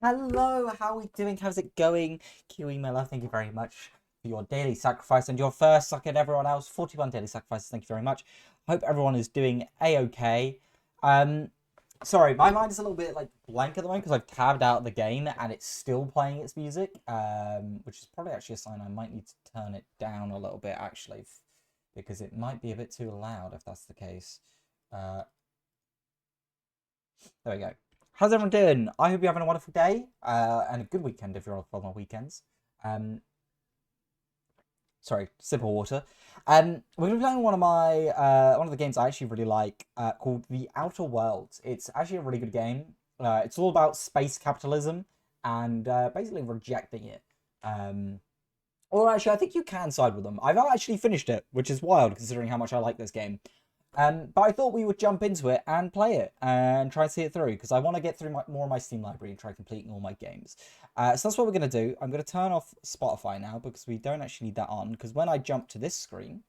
Hello, how are we doing? How's it going? Kiwi, my love, thank you very much for your daily sacrifice and your first suck at everyone else. 41 daily sacrifices, thank you very much. Hope everyone is doing a-okay. Sorry, my mind is a little bit like blank at the moment because I've tabbed out the game and it's still playing its music, which is probably actually a sign I might need to turn it down a little bit actually, because it might be a bit too loud if that's the case. There we go. How's everyone doing? I hope you're having a wonderful day and a good weekend if you're on the weekends. Sorry, sip of water. We're gonna be playing one of the games I actually really like called The Outer Worlds. It's actually a really good game. It's all about space capitalism and basically rejecting it. Or actually, I think you can side with them. I've not actually finished it, which is wild considering how much I like this game. But I thought we would jump into it and play it and try and see it through because I want to get through more of my Steam library and try completing all my games. So that's what we're going to do. I'm going to turn off Spotify now because we don't actually need that on, because when I jump to this screen,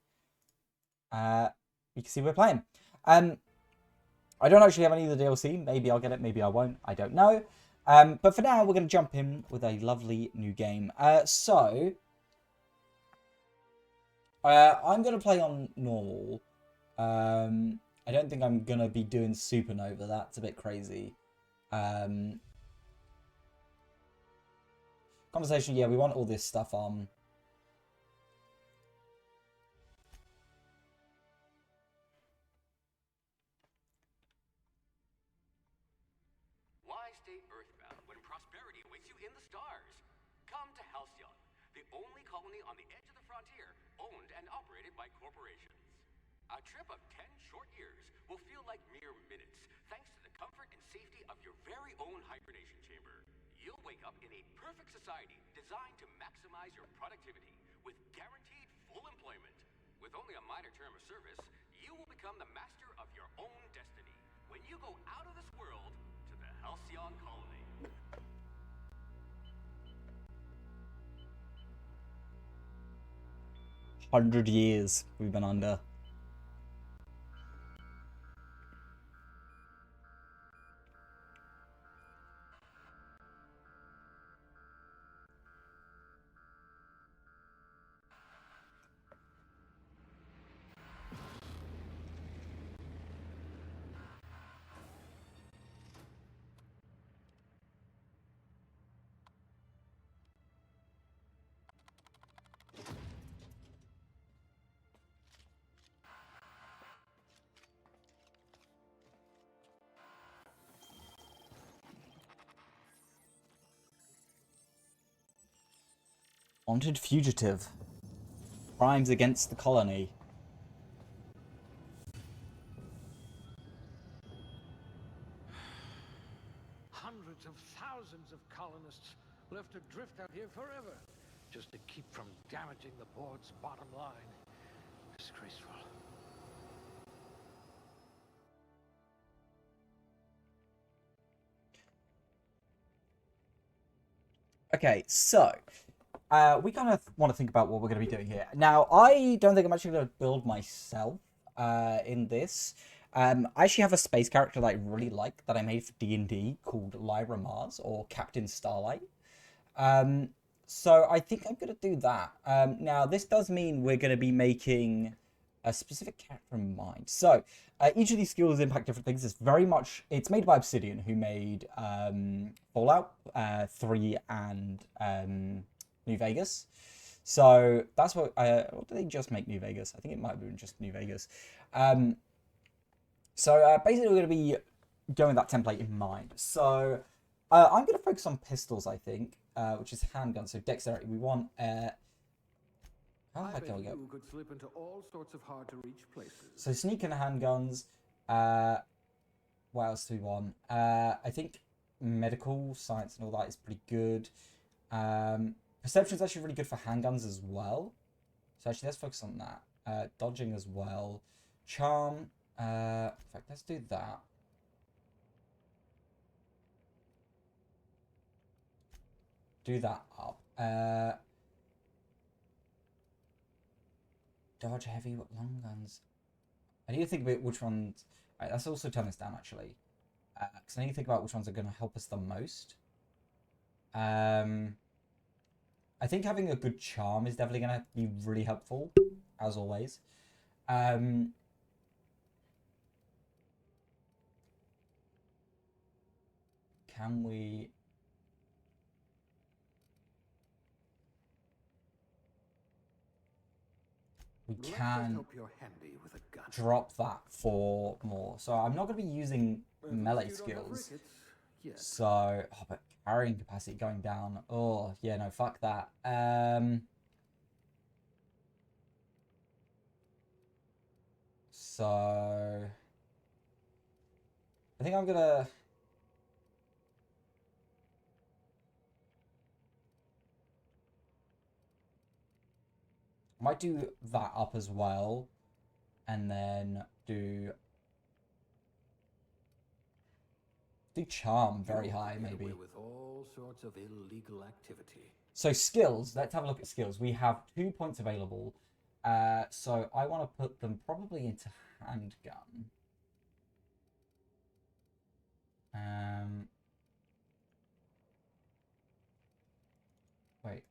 you can see we're playing. I don't actually have any of the DLC. Maybe I'll get it, maybe I won't. I don't know. But for now, we're going to jump in with a lovely new game. I'm going to play on normal. I don't think I'm gonna be doing Supernova. That's a bit crazy. Conversation, yeah, we want all this stuff on. Why stay earthbound when prosperity awaits you in the stars? Come to Halcyon, the only colony on the edge of the frontier, owned and operated by corporations. A trip of 10 short years will feel like mere minutes, thanks to the comfort and safety of your very own hibernation chamber. You'll wake up in a perfect society designed to maximize your productivity with guaranteed full employment. With only a minor term of service, you will become the master of your own destiny when you go out of this world to the Halcyon colony. 100 years we've been under. Wanted fugitive. Crimes against the colony. Hundreds of thousands of colonists left adrift out here forever, just to keep from damaging the board's bottom line. Disgraceful. Okay, so we kind of want to think about what we're going to be doing here. Now, I don't think I'm actually going to build myself in this. I actually have a space character that I really like that I made for D&D called Lyra Mars, or Captain Starlight. So I think I'm going to do that. Now, this does mean we're going to be making a specific character in mind. So each of these skills impact different things. It's made by Obsidian, who made Fallout 3 and New Vegas. So that's what did they just make New Vegas? I think it might have been just New Vegas. So basically we're going to be going with that template in mind. So I'm going to focus on pistols, I think, which is handguns. So dexterity, we want how the heck do I go? You could slip into all sorts of hard-to-reach places. So sneak and handguns. What else do we want? I think medical science and all that is pretty good. Perception is actually really good for handguns as well. So actually, let's focus on that. Dodging as well. Charm. In fact, let's do that. Do that up. Dodge heavy, long guns. I need to think about which ones. Right, let's also turn this down actually, because I need to think about which ones are going to help us the most. I think having a good charm is definitely going to be really helpful, as always. Can we... We Let's just can hope you're handy with a gun. drop that for more. So I'm not going to be using At least melee you don't have skills. rickets yet. So, oh, but carrying capacity going down. Oh, yeah, no, fuck that. So, I think I'm gonna... Might do that up as well, and then do charm very high, Get maybe. away with all sorts of illegal activity. So skills, let's have a look at skills. We have 2 points available. So I want to put them probably into handgun. Wait.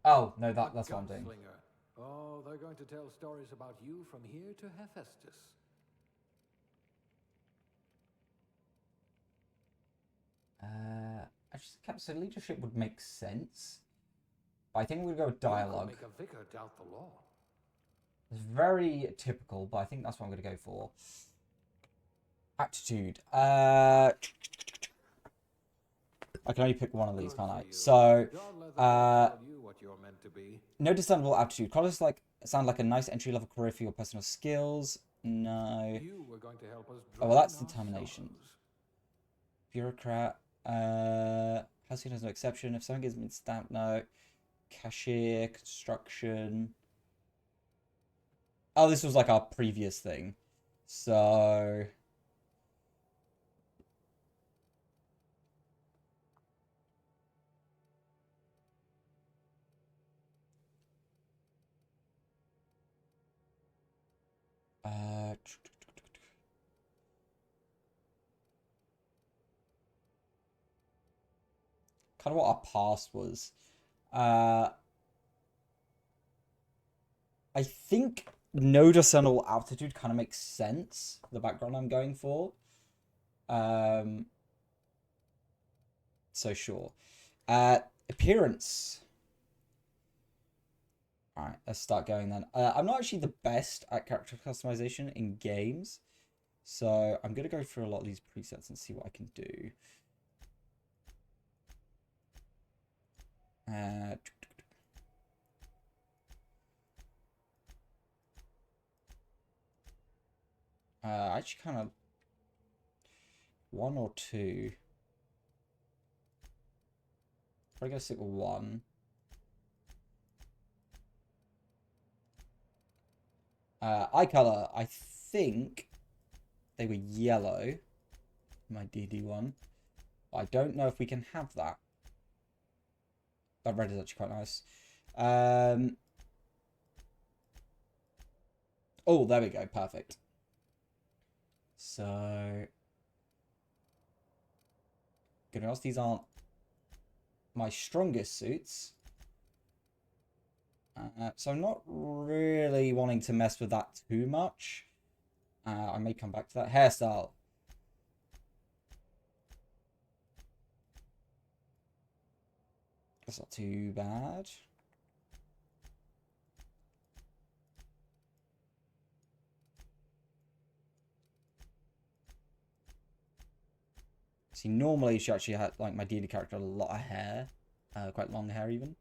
Oh, no, that's what I'm doing. Gunslinger. Oh, they're going to tell stories about you from here to Hephaestus. So leadership would make sense. But I think we'll go with dialogue. Make a vicar doubt the law. It's very typical, but I think that's what I'm going to go for. Aptitude. I can only pick one of these, can't I? So, no discernible aptitude. Colors sound like a nice entry-level career for your personal skills. No. Oh, well, that's determination. Bureaucrat. Housekeeping has no exception. If someone gives me stamp, no. Cashier, construction. Oh, this was like our previous thing. So... kind of what our past was. I think no discernible aptitude kind of makes sense, the background I'm going for. So sure. Appearance. Alright, let's start going then. I'm not actually the best at character customization in games, so I'm going to go through a lot of these presets and see what I can do. Actually kind of... 1 or 2. Probably gonna stick with 1. Eye color, I think they were yellow. My DD one. I don't know if we can have that. That red is actually quite nice. Oh, there we go. Perfect. So, gonna be honest, these aren't my strongest suits. So I'm not really wanting to mess with that too much. I may come back to that. Hairstyle. That's not too bad. See, normally she actually had, like, my DD character, a lot of hair. Quite long hair, even.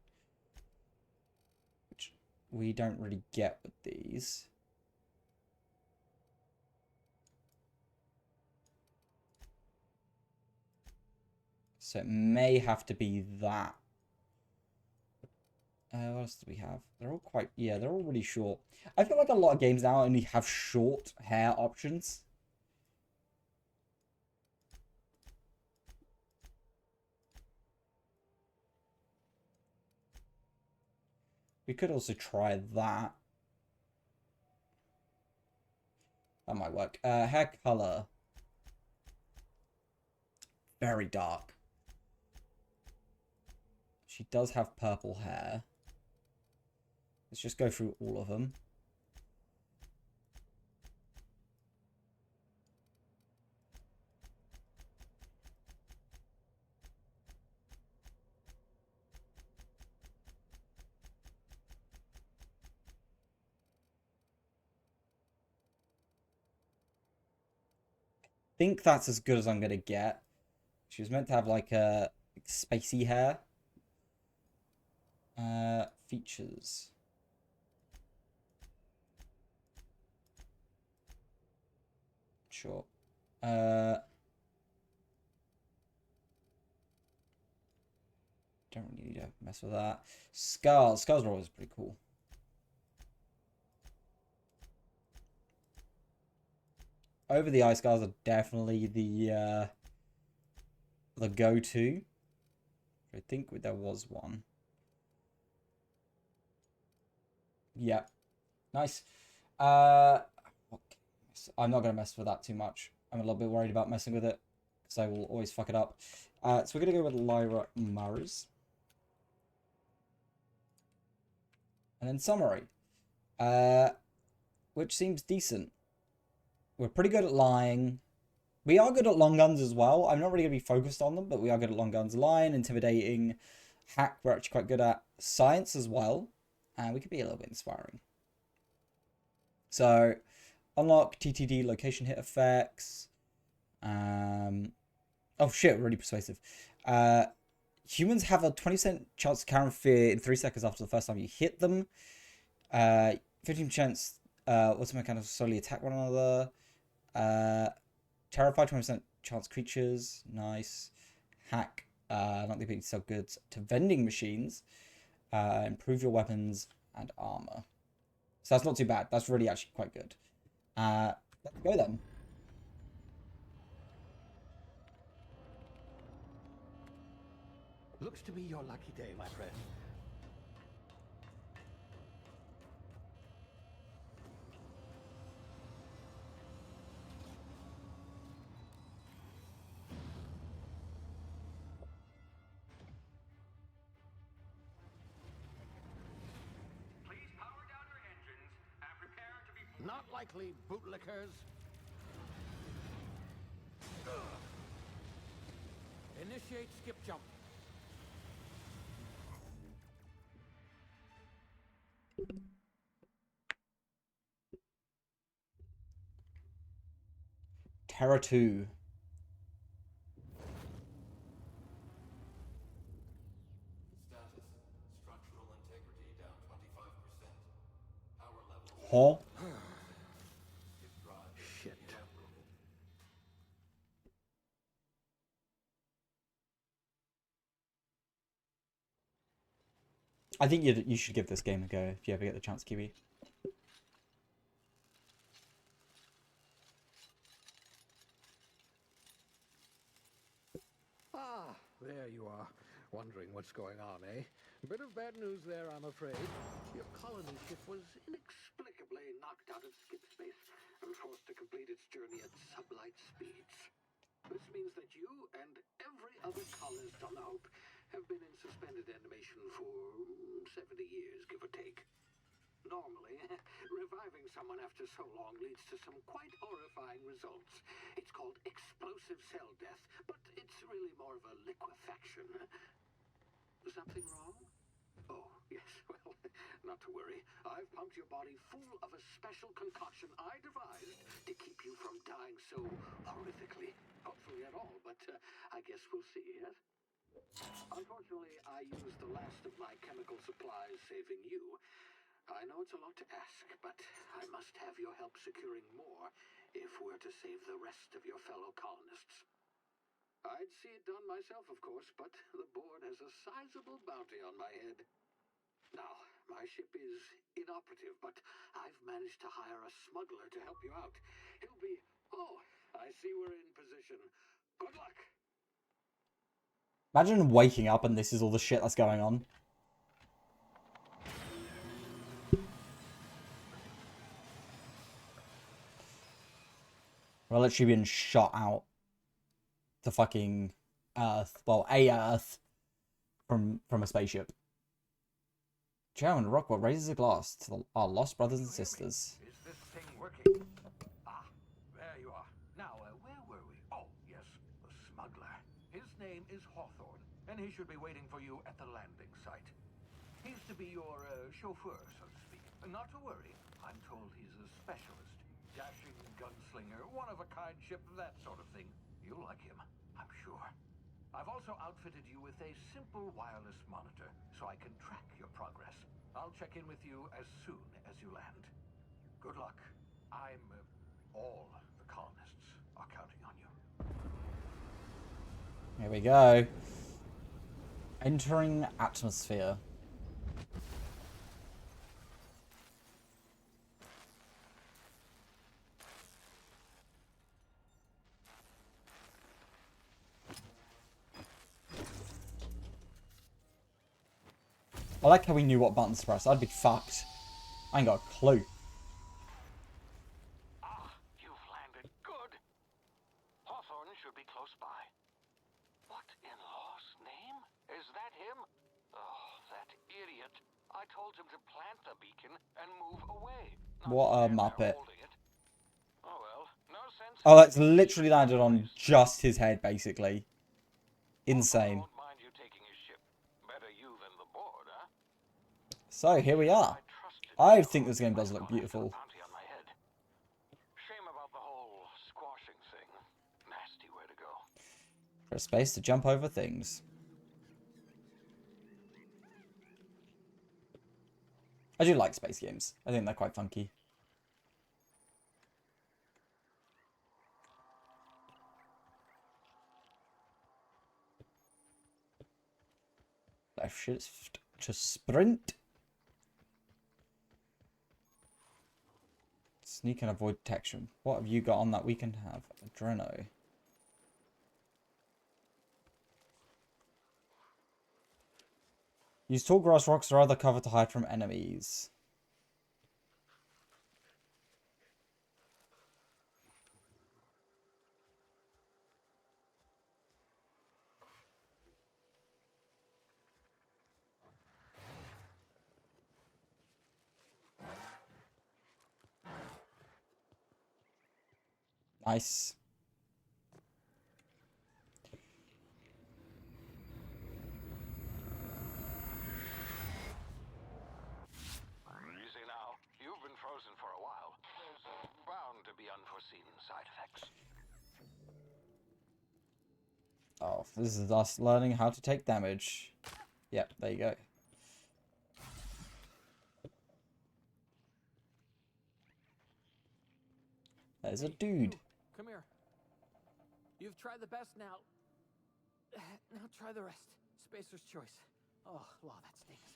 Which we don't really get with these. So it may have to be that. What else do we have? They're all quite... Yeah, they're all really short. I feel like a lot of games now only have short hair options. We could also try that. That might work. Hair color. Very dark. She does have purple hair. Let's just go through all of them. Think that's as good as I'm gonna get. She was meant to have like a spacey hair. Features. Sure. Don't really need to mess with that. Scars. Scars are always pretty cool. Over the eye scars are definitely the go-to. I think there was one. Yeah. Nice. I'm not going to mess with that too much. I'm a little bit worried about messing with it, because I will always fuck it up. So we're going to go with Lyra Mars. And then summary. Which seems decent. We're pretty good at lying. We are good at long guns as well. I'm not really going to be focused on them, but we are good at long guns. Lying, intimidating, hack, we're actually quite good at. Science as well. And we could be a little bit inspiring. So, unlock TTD location hit effects. Oh shit, really persuasive. Humans have a 20% chance to counter fear in 3 seconds after the first time you hit them. 15% chance automatic kind of slowly attack one another. Terrify, 20% chance creatures. Nice. Hack. Not the ability to sell goods to vending machines. Improve your weapons and armor. So that's not too bad. That's really actually quite good. Let's go then. Looks to be your lucky day, my friend. Please power down your engines and prepare to be... Not likely, bootlickers. Initiate skip jump. Terra 2. Status. Structural integrity down 25%. Power level. Huh? Shit. I think you should give this game a go if you ever get the chance, Kiwi. Ah, there you are. Wondering what's going on, eh? Bit of bad news there, I'm afraid. Your colony ship was inexplicably knocked out of skip space and forced to complete its journey at sublight speeds. This means that you and every other colonist on the Hope have been in suspended animation for 70 years, give or take. Normally, reviving someone after so long leads to some quite horrifying results. It's called explosive cell death, but it's really more of a liquefaction. Something wrong? Oh, yes, well, not to worry. I've pumped your body full of a special concoction I devised to keep you from dying so horrifically. Hopefully at all, but I guess we'll see, yes? Unfortunately, I used the last of my chemical supplies saving you. I know it's a lot to ask, but I must have your help securing more if we're to save the rest of your fellow colonists. I'd see it done myself, of course, but the board has a sizable bounty on my head. Now, my ship is inoperative, but I've managed to hire a smuggler to help you out. He'll be... Oh, I see we're in position. Good luck! Imagine waking up and this is all the shit that's going on. We're literally being shot out to fucking Earth. Well, a Earth from a spaceship. Chairman Rockwell raises a glass to our lost brothers and sisters. Is this thing working? Ah, there you are. Now, where were we? Oh, yes, the smuggler. His name is Hawthorne, and he should be waiting for you at the landing site. He's to be your chauffeur, so to speak. Not to worry. I'm told he's a specialist. Dashing gunslinger, one-of-a-kind ship, that sort of thing. You'll like him, I'm sure. I've also outfitted you with a simple wireless monitor, so I can track your progress. I'll check in with you as soon as you land. Good luck. All the colonists are counting on you. Here we go. Entering atmosphere. I like how we knew what buttons to press. I'd be fucked. I ain't got a clue. Ah, you've landed good. Hawthorne should be close by. What in law's name? Is that him? Oh, that idiot. I told him to plant the beacon and move away. What a muppet. Oh well, no sense. Oh, that's literally landed on just his head, basically. Insane. Won't mind you taking his ship. Better you than the board, huh? So, here we are. I think this game does look beautiful. Shame about the whole squashing thing. Nasty way to go. Press space to jump over things. I do like space games. I think they're quite funky. Left shift to sprint. Sneak and avoid detection. What have you got on that we can have? Adreno. Use tall grass, rocks, or other cover to hide from enemies. Nice. Easy now. You've been frozen for a while. There's bound to be unforeseen side effects. Oh, this is us learning how to take damage. Yep, there you go. There's a dude. Come here. You've tried the best now. Now try the rest. Spacer's choice. Oh, law, that stinks.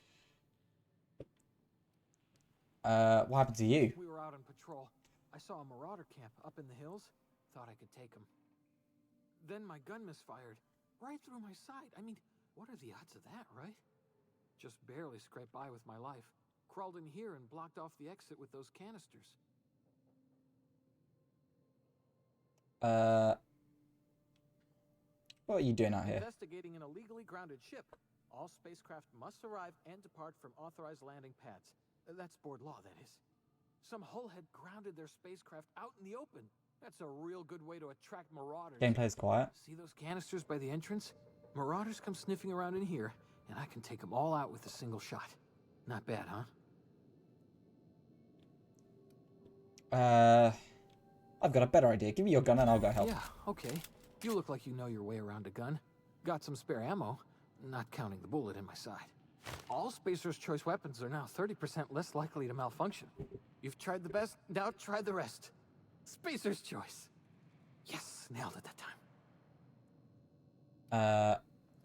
What happened to you? We were out on patrol. I saw a marauder camp up in the hills. Thought I could take him. Then my gun misfired. Right through my side. I mean, what are the odds of that, right? Just barely scraped by with my life. Crawled in here and blocked off the exit with those canisters. What are you doing out here? Investigating an illegally grounded ship. All spacecraft must arrive and depart from authorized landing pads. That's board law, that is. Some hullhead grounded their spacecraft out in the open. That's a real good way to attract marauders. Gameplay's quiet. See those canisters by the entrance? Marauders come sniffing around in here, and I can take them all out with a single shot. Not bad, huh? I've got a better idea. Give me your gun and I'll go help. Yeah, okay. You look like you know your way around a gun. Got some spare ammo, not counting the bullet in my side. All Spacer's Choice weapons are now 30% less likely to malfunction. You've tried the best, now try the rest. Spacer's Choice. Yes, nailed it that time.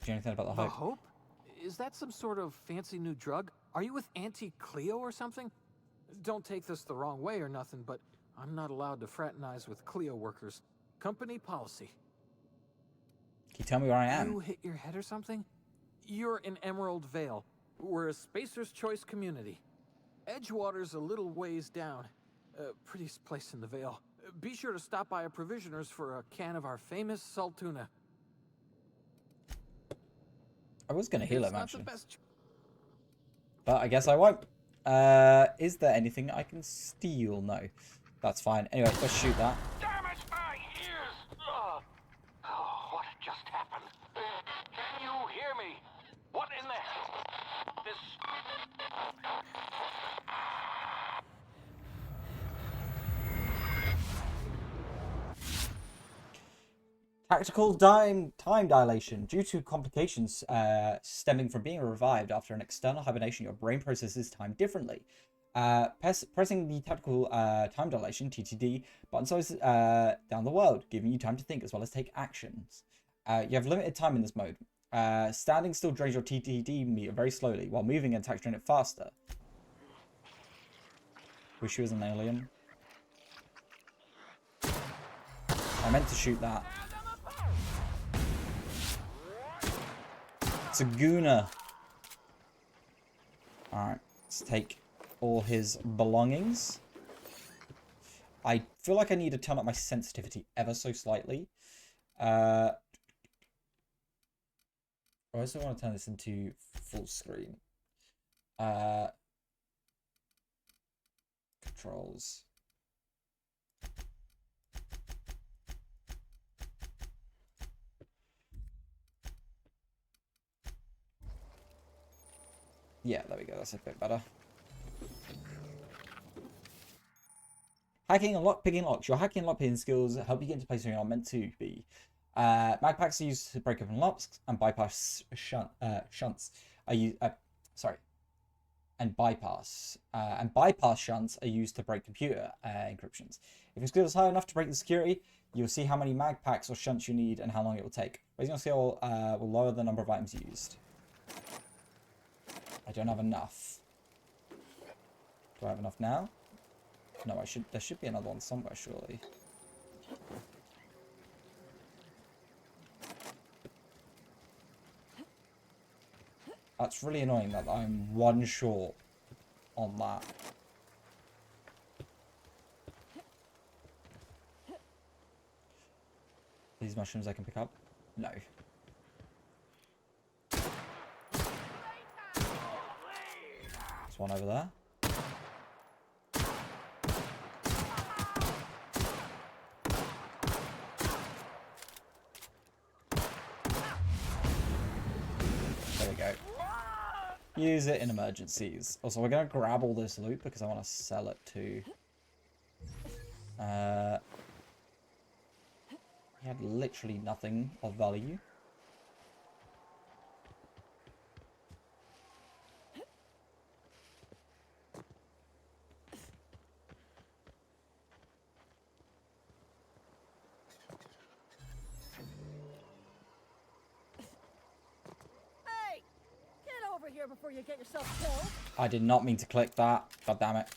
Do you know anything about the The hope? Hope? Is that some sort of fancy new drug? Are you with Auntie Cleo or something? Don't take this the wrong way or nothing, but I'm not allowed to fraternize with Cleo workers. Company policy. Can you tell me where I am? You hit your head or something? You're in Emerald Vale. We're a Spacer's Choice community. Edgewater's a little ways down. Prettiest place in the Vale. Be sure to stop by a provisioner's for a can of our famous salt tuna. I was going to heal It's him, not the actually. best. But I guess I won't. Is there anything I can steal? No. That's fine. Anyway, let's shoot that. Damn it, my ears! Oh, what just happened? Can you hear me? What in the... This... Tactical time dilation. Due to complications stemming from being revived after an external hibernation, your brain processes time differently. Pressing the tactical time dilation (TTD) button slows down the world, giving you time to think as well as take actions. You have limited time in this mode. Standing still drains your TTD meter very slowly, while moving and attacks drain it faster. Wish he was an alien. I meant to shoot that. It's a gooner. Alright, let's take all his belongings. I feel like I need to turn up my sensitivity ever so slightly. I also want to turn this into full screen. Controls. Yeah, there we go. That's a bit better. Hacking and lockpicking locks. Your hacking and lockpicking skills help you get into places where you're not meant to be. Magpacks are used to break open locks and bypass shunts. Bypass shunts are used to break computer encryptions. If your skill is high enough to break the security, you'll see how many magpacks or shunts you need and how long it will take. Raising your skill will lower the number of items used. I don't have enough. Do I have enough now? No, I should. There should be another one somewhere, surely. That's really annoying that I'm one short on that. These mushrooms I can pick up? No. There's one over there. There we go. Use it in emergencies. Also, we're going to grab all this loot because I want to sell it too. He had literally nothing of value. Here before you get yourself killed. I did not mean to click that. God damn it.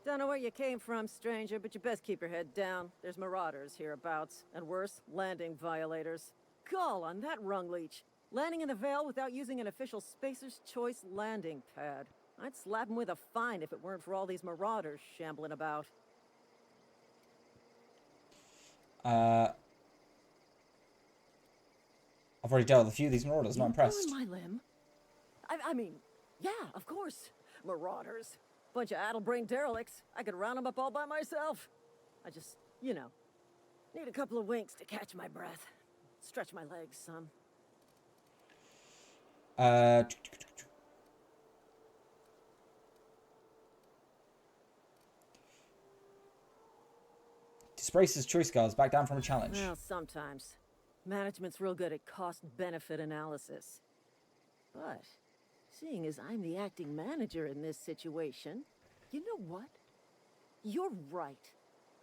Don't know where you came from, stranger, but you best keep your head down. There's marauders hereabouts, and worse, landing violators. Gall on that rung leech. Landing in the Vale without using an official Spacer's Choice landing pad. I'd slap him with a fine if it weren't for all these marauders shambling about. I've already dealt with a few of these marauders, not impressed. My limb? I mean, yeah, of course. Marauders. Bunch of addle-brained derelicts. I could round them up all by myself. I just, you know, need a couple of winks to catch my breath. Stretch my legs some. Disgrace's choice guards back down from a challenge. Well, sometimes. Management's real good at cost-benefit analysis. But, seeing as I'm the acting manager in this situation, you know what? You're right.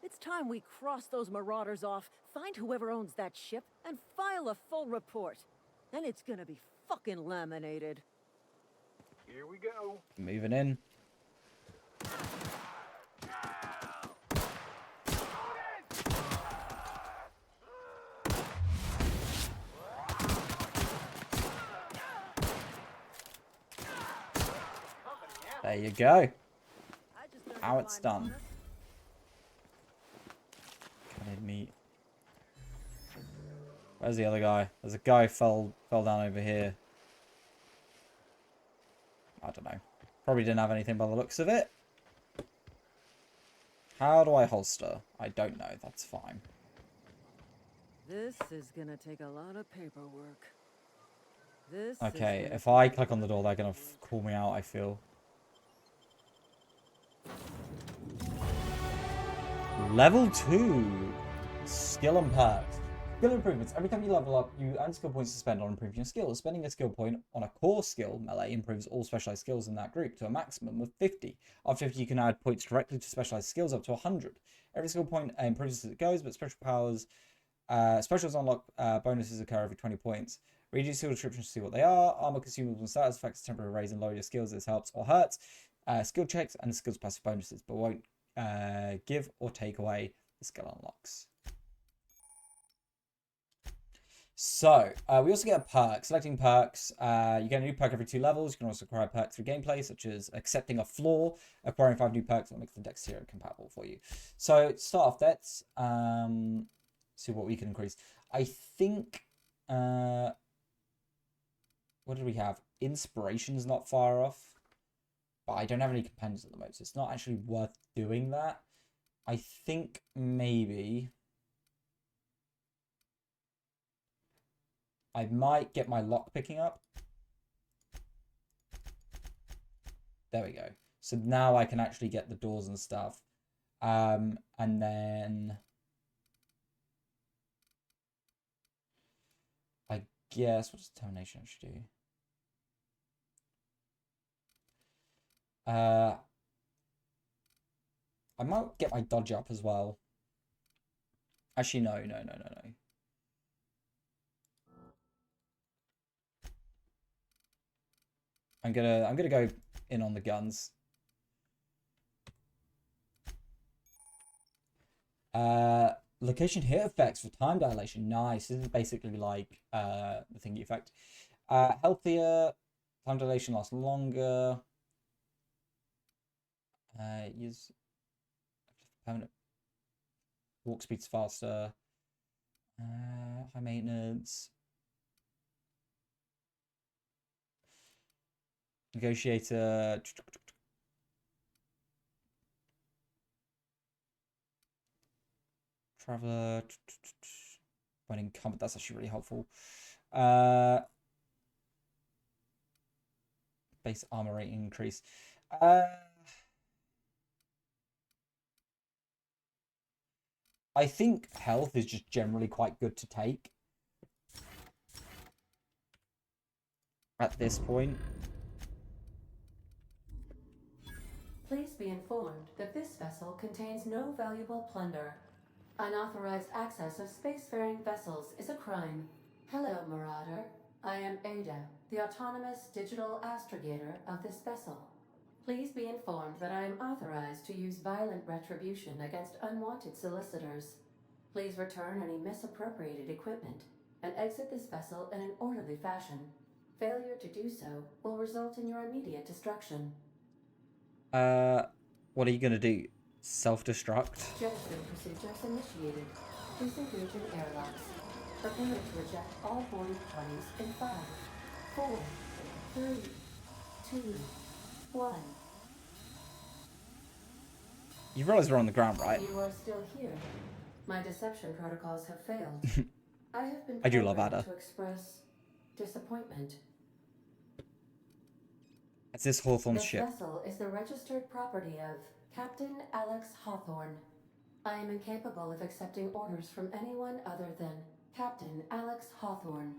It's time we cross those marauders off, find whoever owns that ship, and file a full report. Then it's gonna be fucking laminated. Here we go. Moving in. There you go. How it's done. Cutted meat. Where's the other guy? There's a guy fell down over here. I don't know. Probably didn't have anything by the looks of it. How do I holster? I don't know. That's fine. This is gonna take a lot of paperwork. This is Okay, gonna if take I a click on the lot door, of they're gonna paperwork. call me out, I feel. Level 2. Skill and perks. Skill improvements. Every time you level up, you earn skill points to spend on improving your skills. Spending a skill point on a core skill, melee, improves all specialized skills in that group to a maximum of 50. After 50, you can add points directly to specialized skills up to 100. Every skill point improves as it goes, but special powers, specials unlock bonuses occur every 20 points. Read your skill descriptions to see what they are. Armor, consumables, and status effects temporarily raise and lower your skills. This helps or hurts. Skill checks and skills passive bonuses, but won't give or take away the skill unlocks. So, we also get a perk. Selecting perks, you get a new perk every 2 levels. You can also acquire perks through gameplay, such as accepting a flaw, acquiring 5 new perks that makes the dex 0 compatible for you. So, start off, let's see what we can increase. I think, what did we have? Inspiration's not far off, but I don't have any companions at the moment, so it's not actually worth doing that. I think maybe I might get my lock picking up. There we go. So now I can actually get the doors and stuff. And then I guess, what does determination actually do? I might get my dodge up as well. Actually, no. I'm gonna go in on the guns. Location hit effects for time dilation. Nice. This is basically like the thingy effect. Healthier. Time dilation lasts longer. Use permanent. Walk speed's faster. High maintenance. Negotiator. Traveler. When in combat, that's actually really helpful. Base armor rate increase. I think health is just generally quite good to take at this point. Please be informed that this vessel contains no valuable plunder. Unauthorized access of spacefaring vessels is a crime. Hello, Marauder. I am Ada, the autonomous digital astrogator of this vessel. Please be informed that I am authorized to use violent retribution against unwanted solicitors. Please return any misappropriated equipment and exit this vessel in an orderly fashion. Failure to do so will result in your immediate destruction. What are you gonna do? Self-destruct? Jettison procedures initiated. Please engage in airlocks. Prepare to eject all boarding parties in 5, 4, 3, 2, 1. You realize we're on the ground, right? You are still here. My deception protocols have failed. I have been I do love programmed Ada. to express disappointment. It's this Hawthorne's This ship. vessel is the registered property of Captain Alex Hawthorne. I am incapable of accepting orders from anyone other than Captain Alex Hawthorne.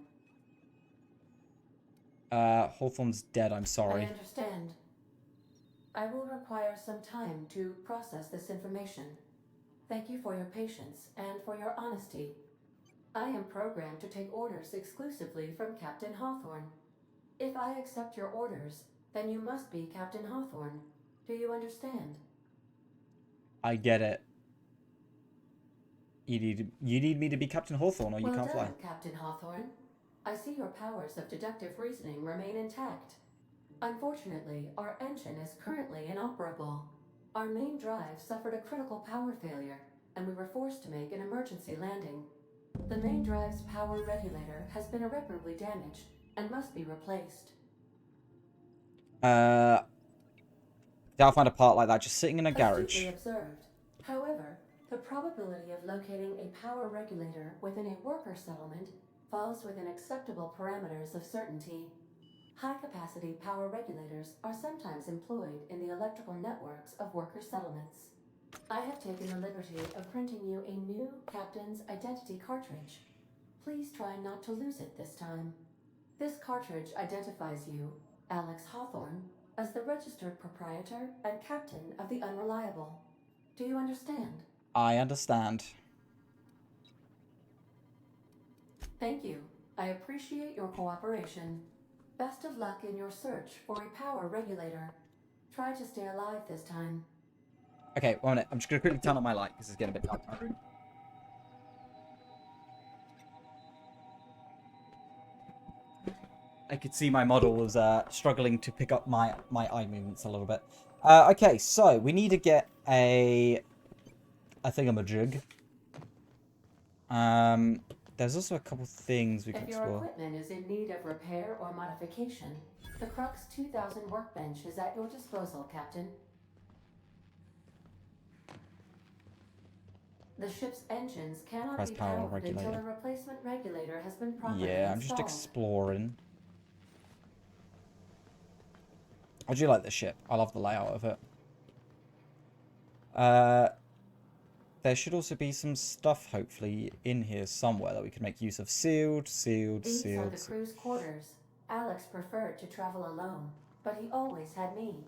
Hawthorne's dead, I'm I sorry. understand. I will require some time to process this information. Thank you for your patience and for your honesty. I am programmed to take orders exclusively from Captain Hawthorne. If I accept your orders, then you must be Captain Hawthorne. Do you understand? I get it. You need me to be Captain Hawthorne or you Well can't fly. done, Captain Hawthorne. I see your powers of deductive reasoning remain intact. Unfortunately, our engine is currently inoperable. Our main drive suffered a critical power failure, and we were forced to make an emergency landing. The main drive's power regulator has been irreparably damaged and must be replaced. I'll find a part like that just sitting in a garage. Astutely observed. However, the probability of locating a power regulator within a worker settlement falls within acceptable parameters of certainty. High-capacity power regulators are sometimes employed in the electrical networks of worker settlements. I have taken the liberty of printing you a new Captain's Identity cartridge. Please try not to lose it this time. This cartridge identifies you, Alex Hawthorne, as the registered proprietor and captain of the Unreliable. Do you understand? I understand. Thank you. I appreciate your cooperation. Best of luck in your search for a power regulator. Try to stay alive this time. Okay, 1 minute. I'm just going to quickly turn on my light because it's getting a bit dark in my room. I could see my model was struggling to pick up my eye movements a little bit. Okay, so we need to get a thingamajig. There's also a couple things we can If your explore. equipment is in need of repair or modification, the Crux 2000 workbench is at your disposal, Captain. The ship's engines cannot Press be power powered until regulator. a replacement regulator has been properly Yeah, I'm just installed. exploring. I do like this ship. I love the layout of it. There should also be some stuff, hopefully, in here somewhere that we can make use of. Sealed, sealed, These are sealed. the crew's quarters. Alex preferred to travel alone, but he always had me.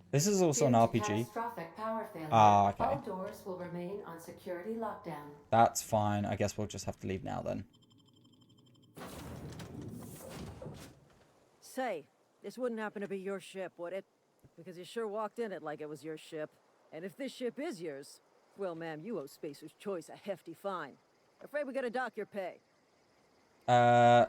This is also an Due to RPG. catastrophic power failure, Ah, okay. all doors will remain on security lockdown. That's fine. I guess we'll just have to leave now then. Say, this wouldn't happen to be your ship, would it? Because you sure walked in it like it was your ship. And if this ship is yours, well, ma'am, you owe Spacer's Choice a hefty fine. Afraid we gotta dock your pay. I'm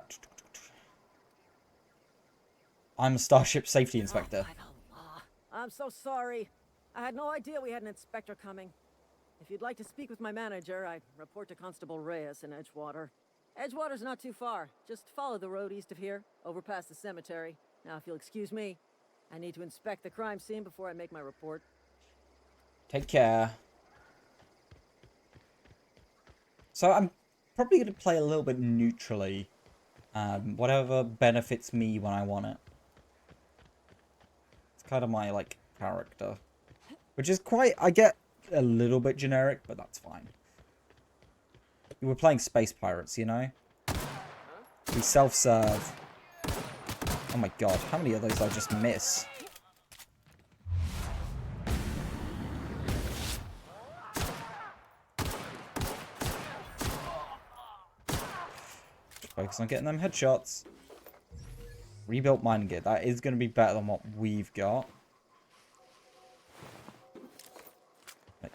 a Starship Safety Inspector. By the law. I'm so sorry. I had no idea we had an inspector coming. If you'd like to speak with my manager, I report to Constable Reyes in Edgewater. Edgewater's not too far. Just follow the road east of here, over past the cemetery. Now, if you'll excuse me, I need to inspect the crime scene before I make my report. Take care. So I'm probably going to play a little bit neutrally. Whatever benefits me when I want it. It's kind of my, like, character. Which is quite... I get a little bit generic, but that's fine. We're playing Space Pirates, you know? We self-serve. Oh my god, how many of those did I just miss? Focus on getting them headshots. Rebuilt mining gear. That is going to be better than what we've got.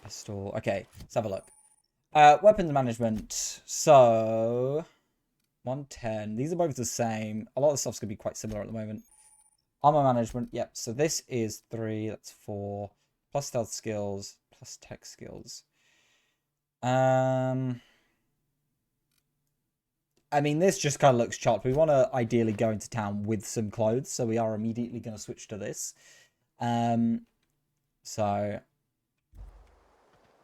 Pistol. Okay, let's have a look. Weapons management. So, 110. These are both the same. A lot of stuff's going to be quite similar at the moment. Armor management. Yep, so this is 3. That's 4. Plus stealth skills. Plus tech skills. I mean, this just kind of looks chopped. We want to ideally go into town with some clothes, so we are immediately going to switch to this. So,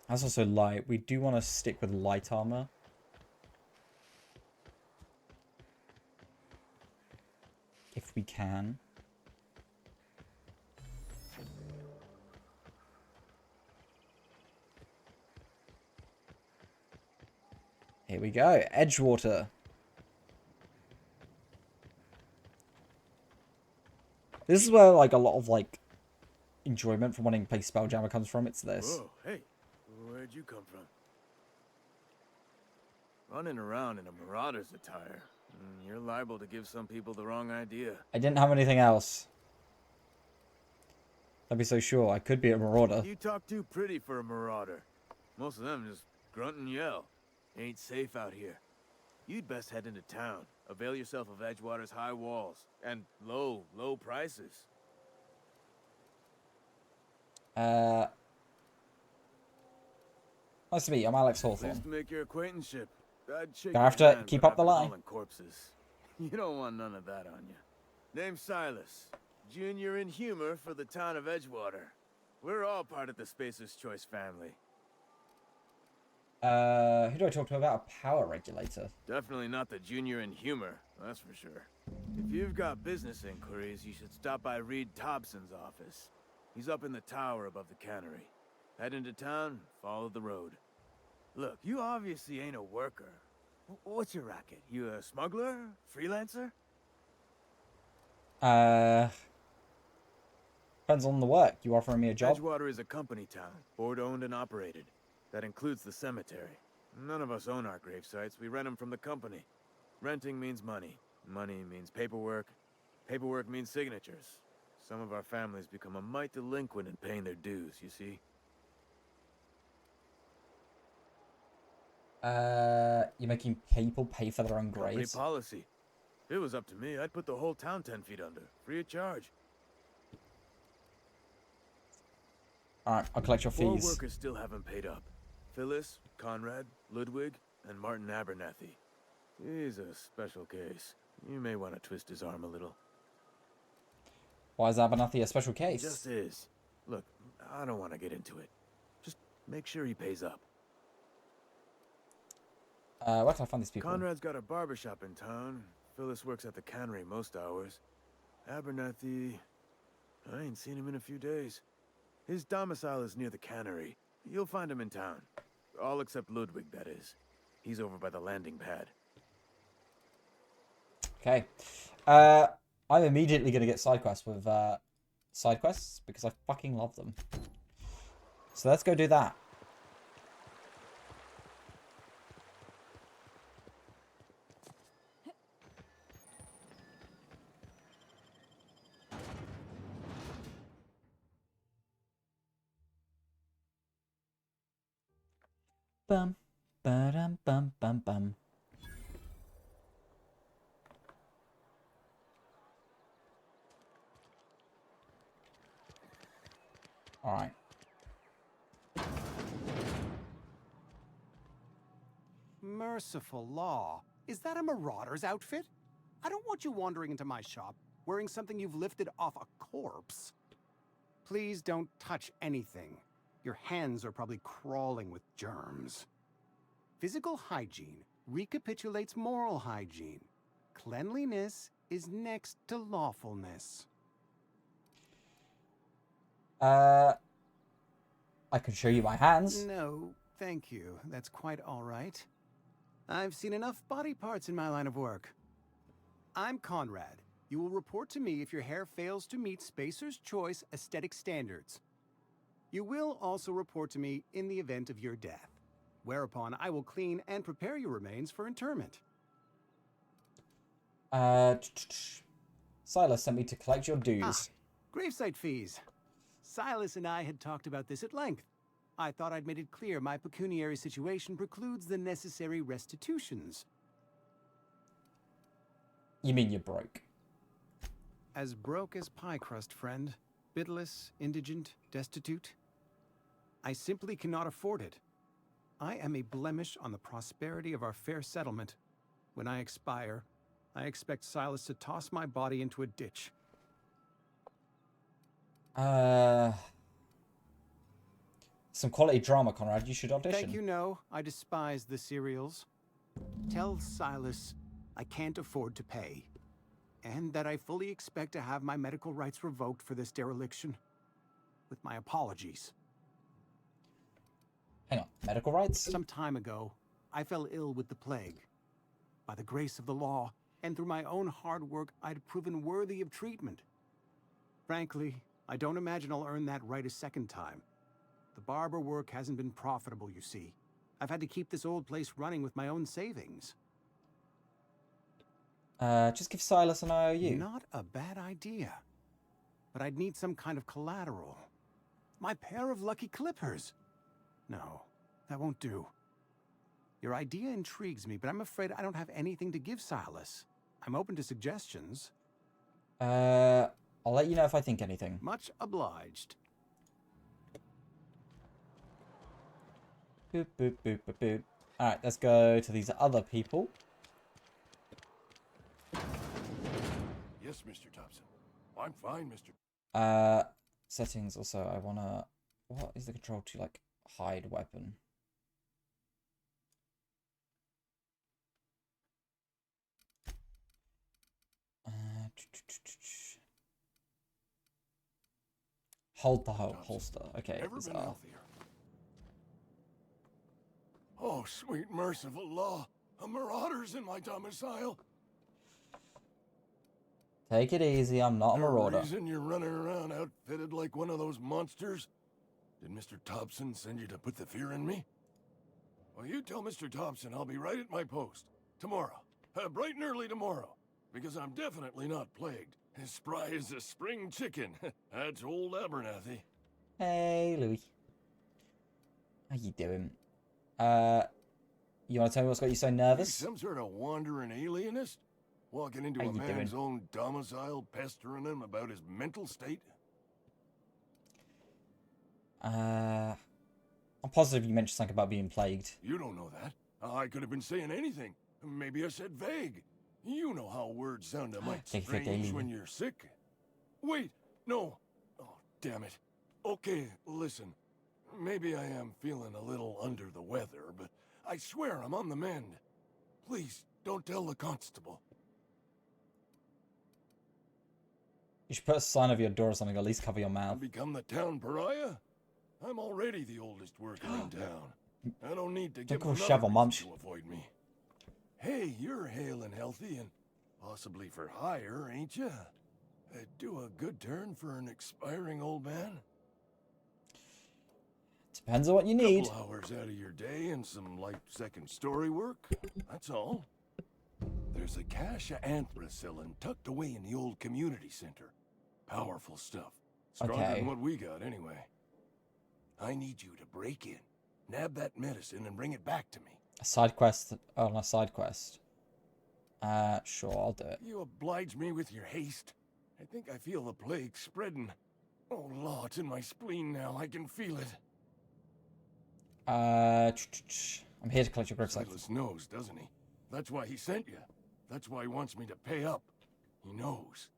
that's also light. We do want to stick with light armor. If we can. Here we go. Edgewater. This is where, like, a lot of, like, enjoyment from wanting to play Spelljammer comes from. It's this. Whoa, hey, where'd you come from? Running around in a marauder's attire. You're liable to give some people the wrong idea. I didn't have anything else. I'd be so sure. I could be a marauder. You talk too pretty for a marauder. Most of them just grunt and yell. Ain't safe out here. You'd best head into town. Avail yourself of Edgewater's high walls and low prices. Nice to meet you. I'm Alex Pleased Hawthorne. to make your acquaintanceship. I'd shake Gonna have your to hand, keep but up the I've been lie. hauling corpses. You don't want none of that on you. Name's Silas. Junior in humor for the town of Edgewater. We're all part of the Spacer's Choice family. Who do I talk to about a power regulator? Definitely not the junior in humor, that's for sure. If you've got business inquiries, you should stop by Reed Thompson's office. He's up in the tower above the cannery. Head into town, follow the road. Look, you obviously ain't a worker. What's your racket? You a smuggler? Freelancer? Depends on the work. You offering me a job? Edgewater is a company town, board-owned and operated. That includes the cemetery. None of us own our grave sites. We rent them from the company. Renting means money. Money means paperwork. Paperwork means signatures. Some of our families become a mite delinquent in paying their dues, you see? You're making people pay for their own Company graves? policy. If it was up to me, I'd put the whole town 10 feet under, free of charge. Alright, I'll collect your Four fees. workers still haven't paid up. Phyllis, Conrad, Ludwig, and Martin Abernathy. He's a special case. You may want to twist his arm a little. Why is Abernathy a special case? He just is. Look, I don't want to get into it. Just make sure he pays up. Where can I find these people? Conrad's got a barbershop in town. Phyllis works at the cannery most hours. Abernathy... I ain't seen him in a few days. His domicile is near the cannery. You'll find him in town. All except Ludwig, that is. He's over by the landing pad. Okay. I'm immediately going to get side quests with side quests because I fucking love them. So let's go do that. Bum, ba-dum, bum, bum, bum. All right. Merciful law. Is that a marauder's outfit? I don't want you wandering into my shop wearing something you've lifted off a corpse. Please don't touch anything. Your hands are probably crawling with germs. Physical hygiene recapitulates moral hygiene. Cleanliness is next to lawfulness. I can show you my hands. No, thank you. That's quite all right. I've seen enough body parts in my line of work. I'm Conrad. You will report to me if your hair fails to meet Spacer's Choice aesthetic standards. You will also report to me in the event of your death, whereupon I will clean and prepare your remains for interment. Silas sent me to collect your dues. Gravesite fees. Silas and I had talked about this at length. I thought I'd made it clear my pecuniary situation precludes the necessary restitutions. You mean you're broke? As broke as pie crust, friend. Bitless, indigent, destitute. I simply cannot afford it. I am a blemish on the prosperity of our fair settlement. When I expire, I expect Silas to toss my body into a ditch. Some quality drama, Conrad. You should audition. Thank you, no. I despise the serials. Tell Silas I can't afford to pay. And that I fully expect to have my medical rights revoked for this dereliction. With my apologies. Hang on. Medical rights? Some time ago, I fell ill with the plague. By the grace of the law, and through my own hard work, I'd proven worthy of treatment. Frankly, I don't imagine I'll earn that right a second time. The barber work hasn't been profitable, you see. I've had to keep this old place running with my own savings. Just give Silas an IOU. Not a bad idea. But I'd need some kind of collateral. My pair of lucky clippers. No, that won't do. Your idea intrigues me, but I'm afraid I don't have anything to give Silas. I'm open to suggestions. I'll let you know if I think anything. Much obliged. Boop, boop, boop, boop, boop. Alright, let's go to these other people. Yes, Mr. Thompson. I'm fine, Mr. Settings also, I wanna... What is the control to, like, hide weapon? Hold the holster. Okay. Never been healthier. Oh, sweet merciful law. A marauder's in my domicile. Take it easy, I'm not a marauder. Reason you're running around outfitted like one of those monsters? Did Mr. Thompson send you to put the fear in me? Well, you tell Mr. Thompson I'll be right at my post. Tomorrow. Bright and early tomorrow. Because I'm definitely not plagued. As spry as a spring chicken. That's old Abernathy. Hey, Louis. How you doing? You want to tell me what's got you so nervous? You some sort of wandering alienist? Walking into a man's own domicile, pestering him about his mental state? I'm positive you mentioned something about being plagued. You don't know that. I could have been saying anything. Maybe I said vague. You know how words sound a mite strange when you're sick. Wait, no. Oh, damn it. Okay, listen. Maybe I am feeling a little under the weather, but I swear I'm on the mend. Please, don't tell the constable. You should put a sign over your door or something, or at least cover your mouth. Become the town pariah? I'm already the oldest worker in town. I don't need to give another reason to avoid me. Hey, you're hale and healthy and possibly for hire, ain't you? Do a good turn for an expiring old man? Depends on what you need. Couple hours out of your day and some light second story work. That's all. There's a cache of anthracillin tucked away in the old community center. Powerful stuff. Stronger than what we got, anyway. I need you to break in, nab that medicine, and bring it back to me. A side quest on a side quest. Sure, I'll do it. You oblige me with your haste. I think I feel the plague spreading. Oh, Law, it's in my spleen now. I can feel it. I'm here to collect your gravesite. Silas knows, doesn't he? That's why he sent you. That's why he wants me to pay up. He knows.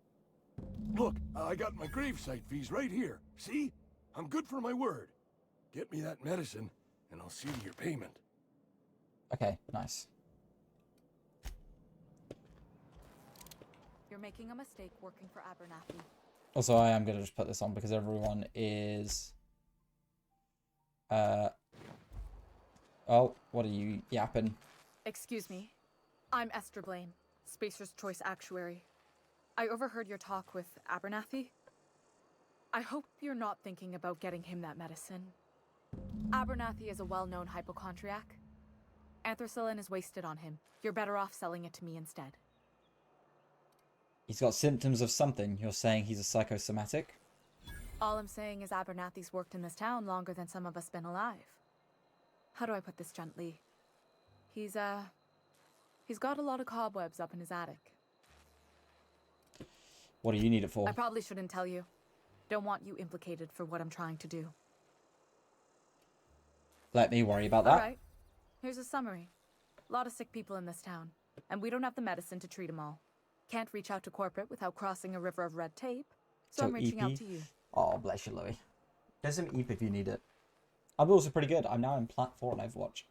Look, I got my gravesite fees right here. See? I'm good for my word. Get me that medicine, and I'll see to your payment. Okay, nice. You're making a mistake working for Abernathy. Also, I am going to just put this on because everyone is... Oh, what are you yapping? Excuse me. I'm Esther Blaine, Spacer's Choice Actuary. I overheard your talk with Abernathy. I hope you're not thinking about getting him that medicine. Abernathy is a well-known hypochondriac. Anthracillin is wasted on him. You're better off selling it to me instead. He's got symptoms of something. You're saying he's a psychosomatic? All I'm saying is Abernathy's worked in this town longer than some of us been alive. How do I put this gently? He's got a lot of cobwebs up in his attic. What do you need it for? I probably shouldn't tell you. Don't want you implicated for what I'm trying to do. Let me worry about that. Alright. Here's a summary. A lot of sick people in this town, and we don't have the medicine to treat them all. Can't reach out to corporate without crossing a river of red tape, so I'm reaching out to you. Oh, bless you, Louis. There's some EP if you need it. I'm also pretty good. I'm now in Plat 4 on Overwatch.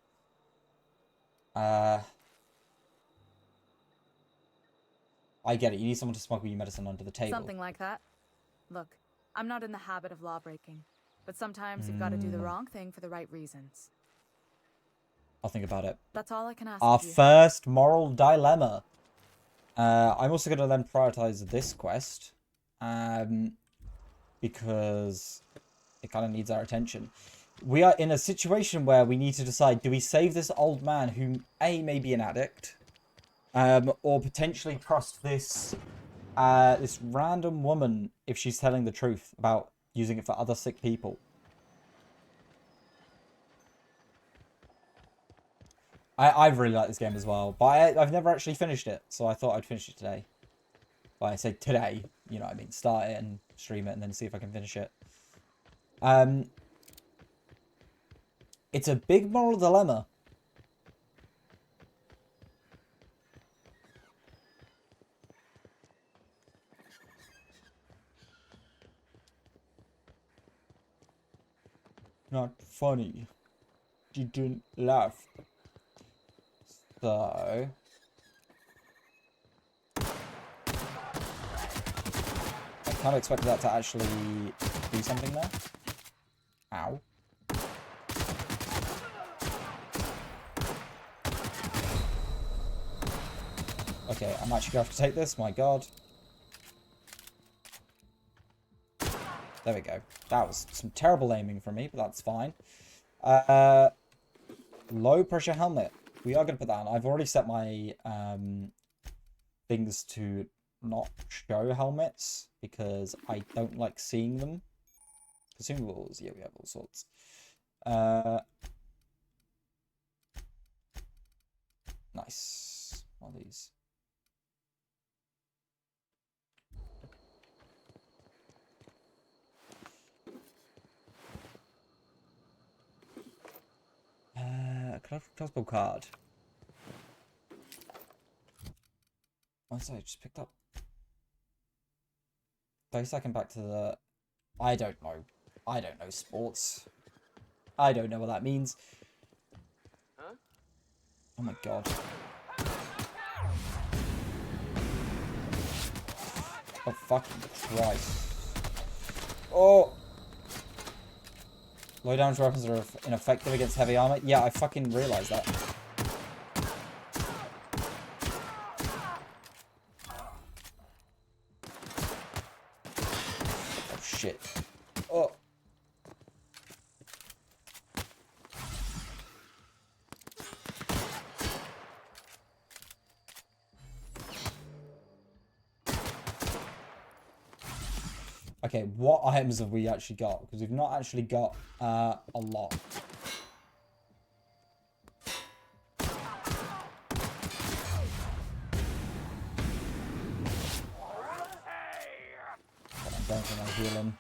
I get it. You need someone to smuggle your medicine under the table. Something like that. Look, I'm not in the habit of law breaking, but sometimes you've got to do the wrong thing for the right reasons. I'll think about it. That's all I can ask Our of you. first moral dilemma. I'm also going to then prioritize this quest. Because it kind of needs our attention. We are in a situation where we need to decide, do we save this old man who, A, may be an addict, or potentially trust this this random woman if she's telling the truth about using it for other sick people. I really like this game as well, but I've never actually finished it, so I thought I'd finish it today. Well, I say today, you know what I mean, start it and stream it and then see if I can finish it. It's a big moral dilemma. Not funny. Didn't laugh. So... I kind of expected that to actually do something there. Ow. Okay, I'm actually going to have to take this, my god. There we go. That was some terrible aiming from me, but that's fine. Low pressure helmet. We are going to put that on. I've already set my things to not show helmets because I don't like seeing them. Consumables, yeah, we have all sorts. Nice. What are these? Crossbow card. What's I just picked up? 30-second back to the... I don't know. I don't know sports. I don't know what that means. Huh? Oh my god. Oh fucking Christ. Oh! Low damage weapons are ineffective against heavy armor. Yeah, I fucking realized that. Oh shit. Oh. Okay, what items have we actually got? Because we've not actually got a lot. I'm going for my healing.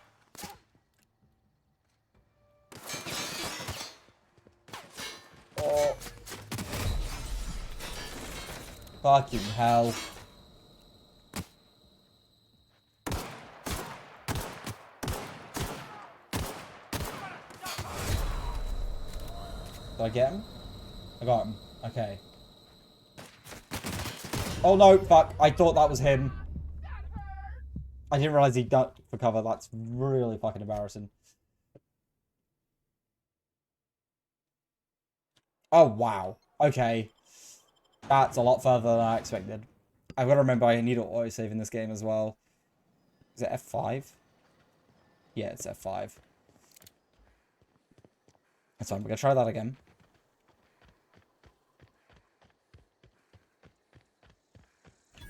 Oh. Fucking hell. Did I get him? I got him. Okay. Oh no, fuck. I thought that was him. I didn't realize he ducked for cover. That's really fucking embarrassing. Oh, wow. Okay. That's a lot further than I expected. I've got to remember I need to autosave in this game as well. Is it F5? Yeah, it's F5. That's fine. We're going to try that again.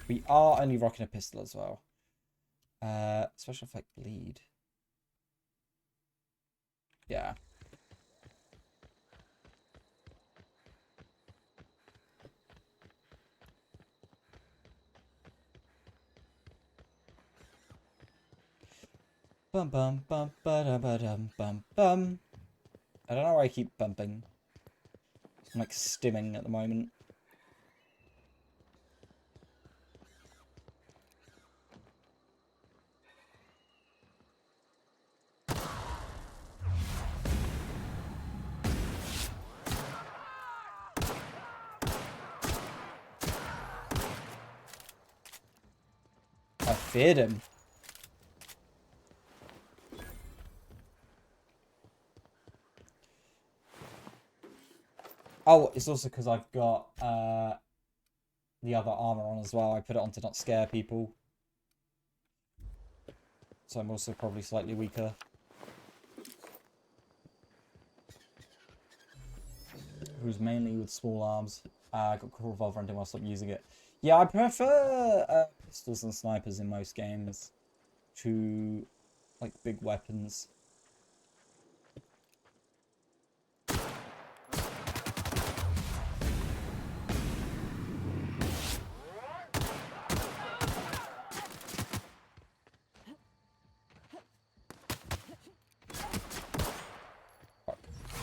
We are only rocking a pistol as well. Special effect bleed. Yeah. Bum bum bum ba ba dum bum bum. I don't know why I keep bumping. I'm like stimming at the moment. I feared him. Oh, it's also because I've got the other armor on as well. I put it on to not scare people. So I'm also probably slightly weaker. Who's mainly with small arms. I got a revolver until I stop using it. Yeah, I prefer pistols and snipers in most games to like big weapons.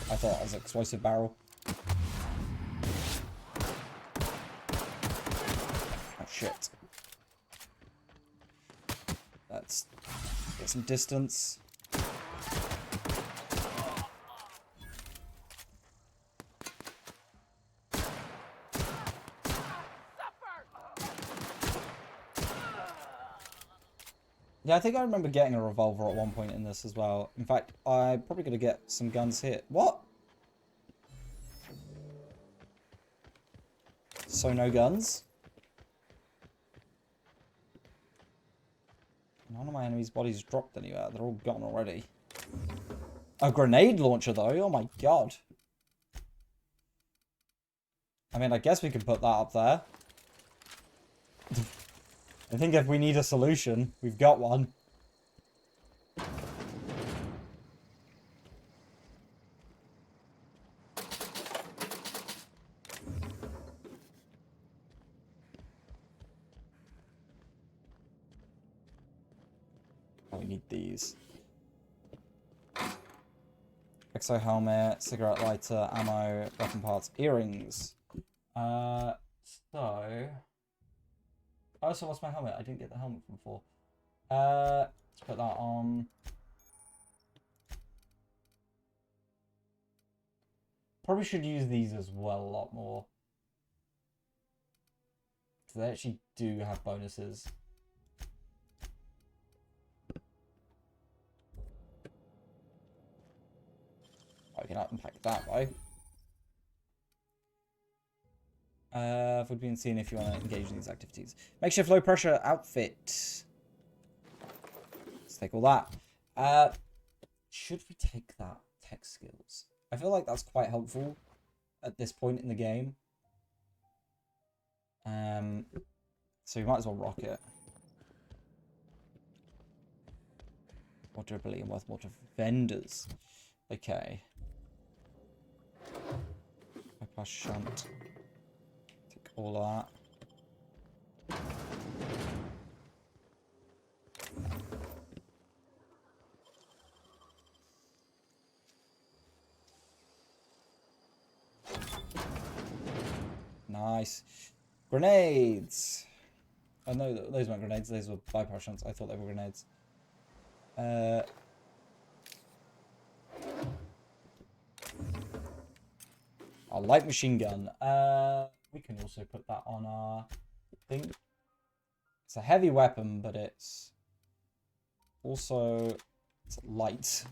Fuck. I thought it was an explosive barrel. Oh shit. Let's get some distance. Yeah, I think I remember getting a revolver at one point in this as well. In fact, I'm probably going to get some guns here. What? So no guns? None of my enemies' bodies dropped anywhere. They're all gone already. A grenade launcher, though? Oh my god. I mean, I guess we could put that up there. I think if we need a solution, we've got one. Oh, we need these. Exo helmet, cigarette lighter, ammo, weapon parts, earrings. I also lost my helmet. I didn't get the helmet from before. Let's put that on. Probably should use these as well a lot more. Because they actually do have bonuses. I can unpack that though. Would be insane if you want to engage in these activities. Makeshift low pressure outfit. Let's take all that. Should we take that? Tech skills. I feel like that's quite helpful at this point in the game. So we might as well rock it. More durability and worth more to vendors. Okay. Bypass shunt. Take all of that. Nice. Grenades. Oh no, those weren't grenades. Those were bypass shunts. I thought they were grenades. A light machine gun. We can also put that on our thing. It's a heavy weapon, but it's also light.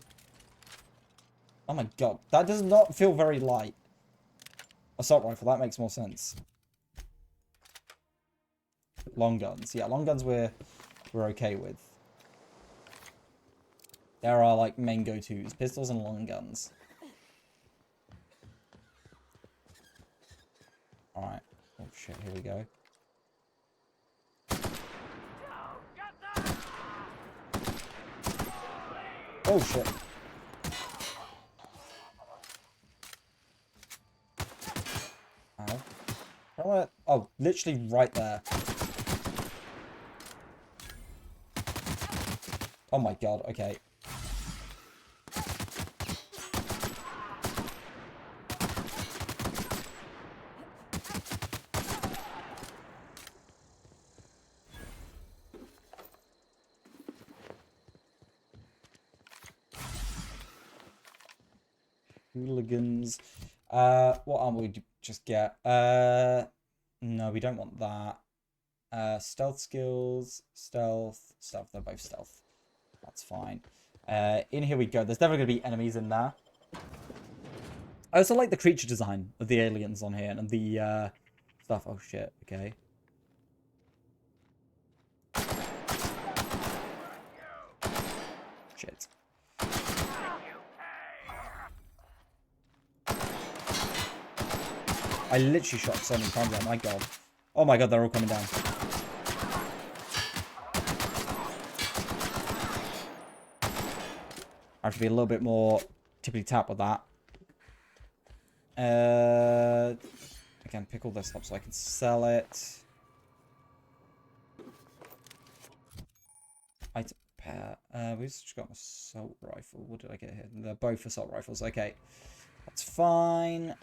Oh my god, that does not feel very light. Assault rifle, that makes more sense. Long guns. Yeah, long guns we're okay with. There are like main go-tos. Pistols and long guns. Alright. Oh shit, here we go. Oh shit. Ow. Oh, literally right there. Oh my god, okay. Hooligans. What armor would you just get? No, we don't want that. Stealth skills, stealth. They're both stealth. That's fine. In here we go. There's definitely going to be enemies in there. I also like the creature design of the aliens on here and the stuff. Oh shit, okay. Shit. I literally shot so many times there, my god. Oh my god, they're all coming down. I have to be a little bit more tippity-tap with that. Again, pick all this up so I can sell it. Item pair. We've just got an assault rifle. What did I get here? They're both assault rifles. Okay. That's fine.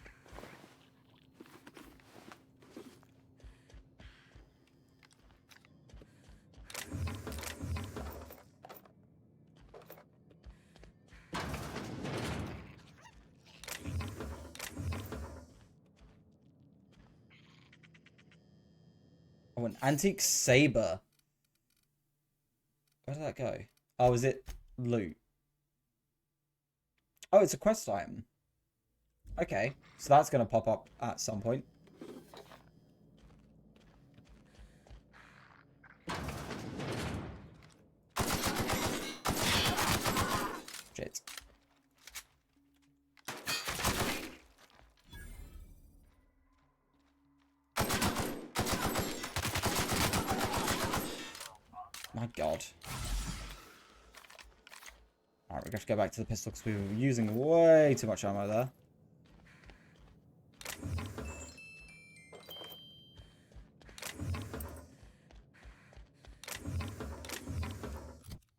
Oh, an antique saber. Where did that go? Oh, is it loot? Oh, it's a quest item. Okay, so that's going to pop up at some point. Shit. My god. Alright, we have to go back to the pistol because we were using way too much ammo there.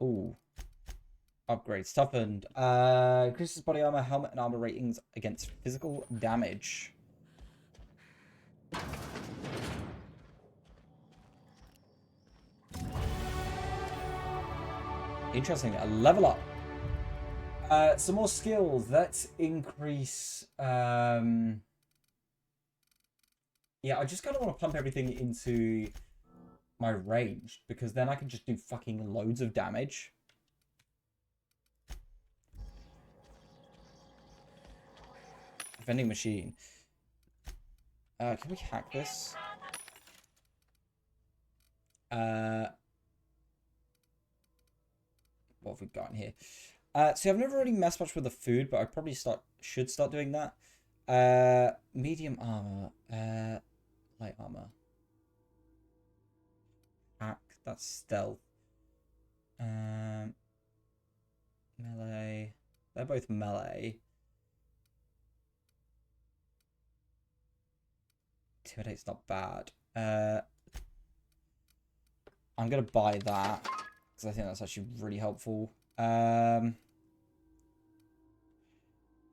Ooh. Upgrades. Toughened. Increases body armor, helmet, and armor ratings against physical damage. Interesting. A level up. Some more skills. Let's increase... Yeah, I just kind of want to pump everything into my range, because then I can just do fucking loads of damage. Vending machine. Can we hack this? What have we got in here? So I've never really messed much with the food, but I probably should start doing that. Medium armor. Light armor. Hack. That's stealth. Melee. They're both melee. Intimidate's not bad. I'm gonna buy that because I think that's actually really helpful.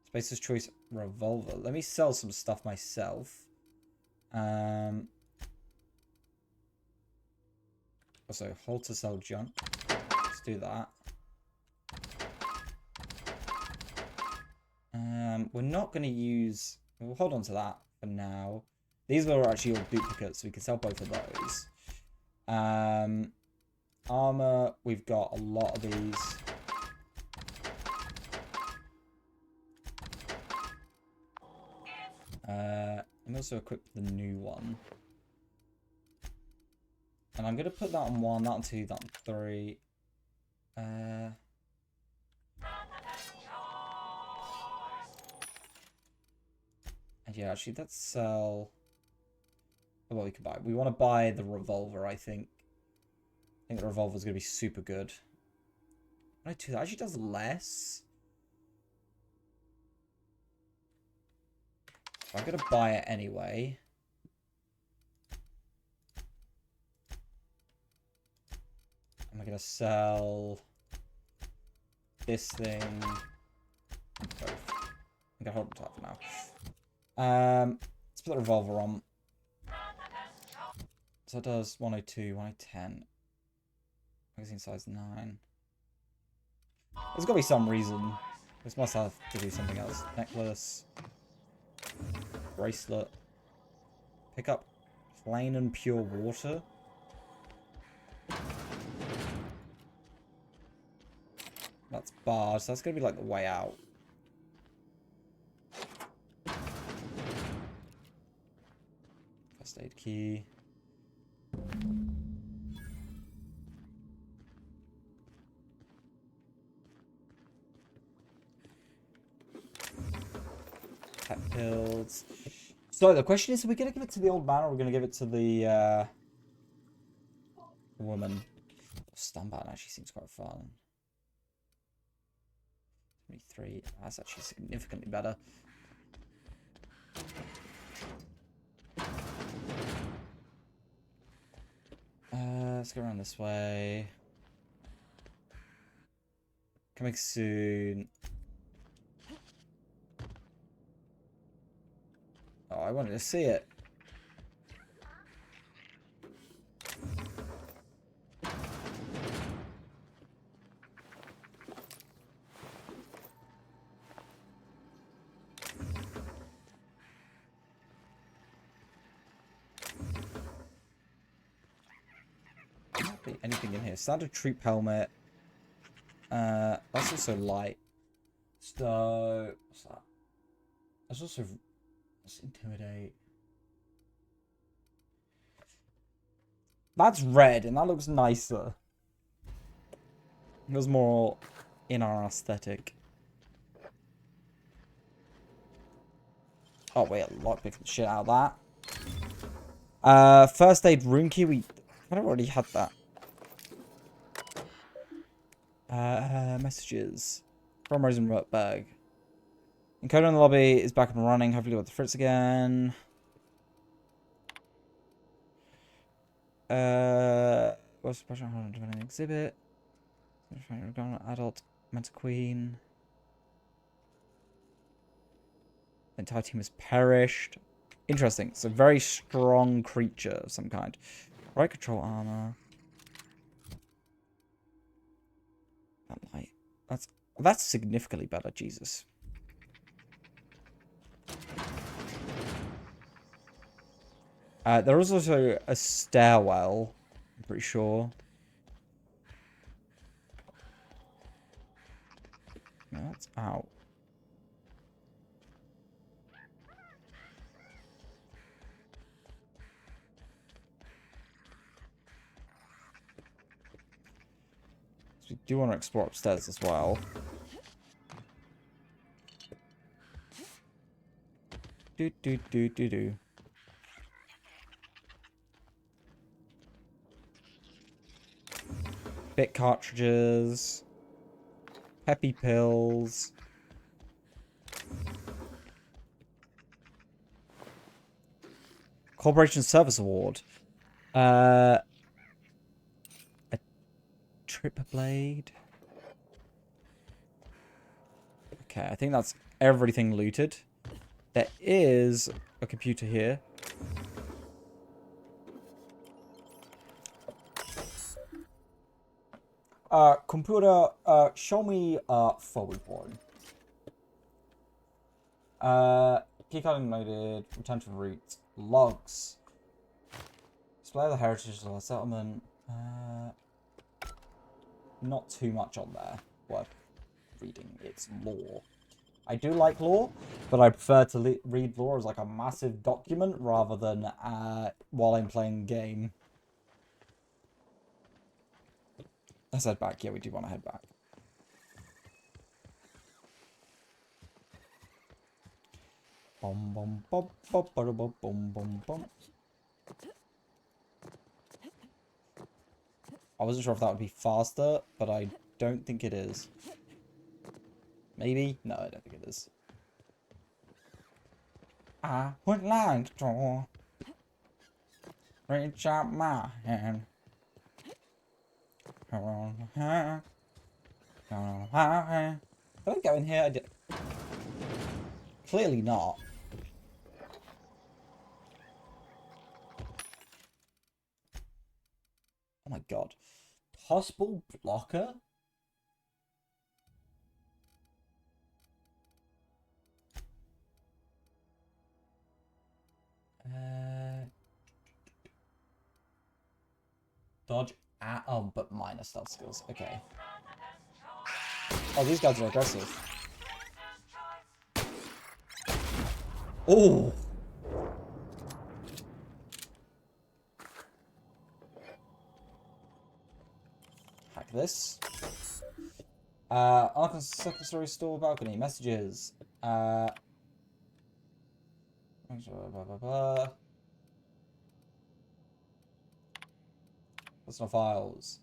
Spacer's Choice revolver. Let me sell some stuff myself. Also, hold to sell junk. Let's do that. We're not going to use... We'll hold on to that for now. These were actually all duplicates, so we can sell both of those. Armor, we've got a lot of these. I'm also equipped the new one. And I'm going to put that on 1, that on 2, that on 3. And yeah, actually, let's sell... What we can buy. We want to buy the revolver, I think. I think the revolver is going to be super good. When I do that, actually does less. I'm going to buy it anyway. I'm going to sell this thing. Both. I'm going to hold on to that for now. Let's put the revolver on. So it does 102, 110. Magazine size 9. There's got to be some reason. This must have to do something else. Necklace. Bracelet. Pick up plain and pure water. That's bars. So that's going to be like the way out. First aid key. Pet pills. So the question is, are we going to give it to the old man or are we going to give it to the woman? Stun button actually seems quite fun. 23. That's actually significantly better. Let's go around this way. Coming soon. Oh, I wanted to see it. Can't be anything in here. Standard troop helmet. That's also light. So what's that? That's also let's intimidate. That's red, and that looks nicer. It was more in our aesthetic. Oh wait, a lot picking the shit out of that. First aid room key. We kind of already had that. Messages from Rosenberg. Encoder in the lobby is back and running. Hopefully with the Fritz again. What's the pressure on an exhibit? Adult Manta Queen. The entire team has perished. Interesting. It's a very strong creature of some kind. Right control armor. That light. That's significantly better. Jesus. There is also a stairwell. I'm pretty sure. No, that's out. So we do want to explore upstairs as well. Do. Bit cartridges. Peppy pills. Corporation Service Award. A trip blade. Okay, I think that's everything looted. There is a computer here. Computer, show me forward board. Keycard unloaded. Return to route. Logs. Display of the heritage of the settlement. Not too much on there worth reading. It's lore. I do like lore, but I prefer to read lore as like a massive document rather than while I'm playing the game. Let's head back. Yeah, we do want to head back. Bum bum bum bum bum bum bum bum. I wasn't sure if that would be faster, but I don't think it is. Maybe? No, I don't think it is. I would like to reach out my hand. Did I go in here? I did. Clearly not. Oh my god. Possible blocker? Dodge at but minor stealth skills. Okay. Oh, these guys are aggressive. Oh! Hack this. Arkham second story store balcony. Messages. Blah, blah, blah. Personal files.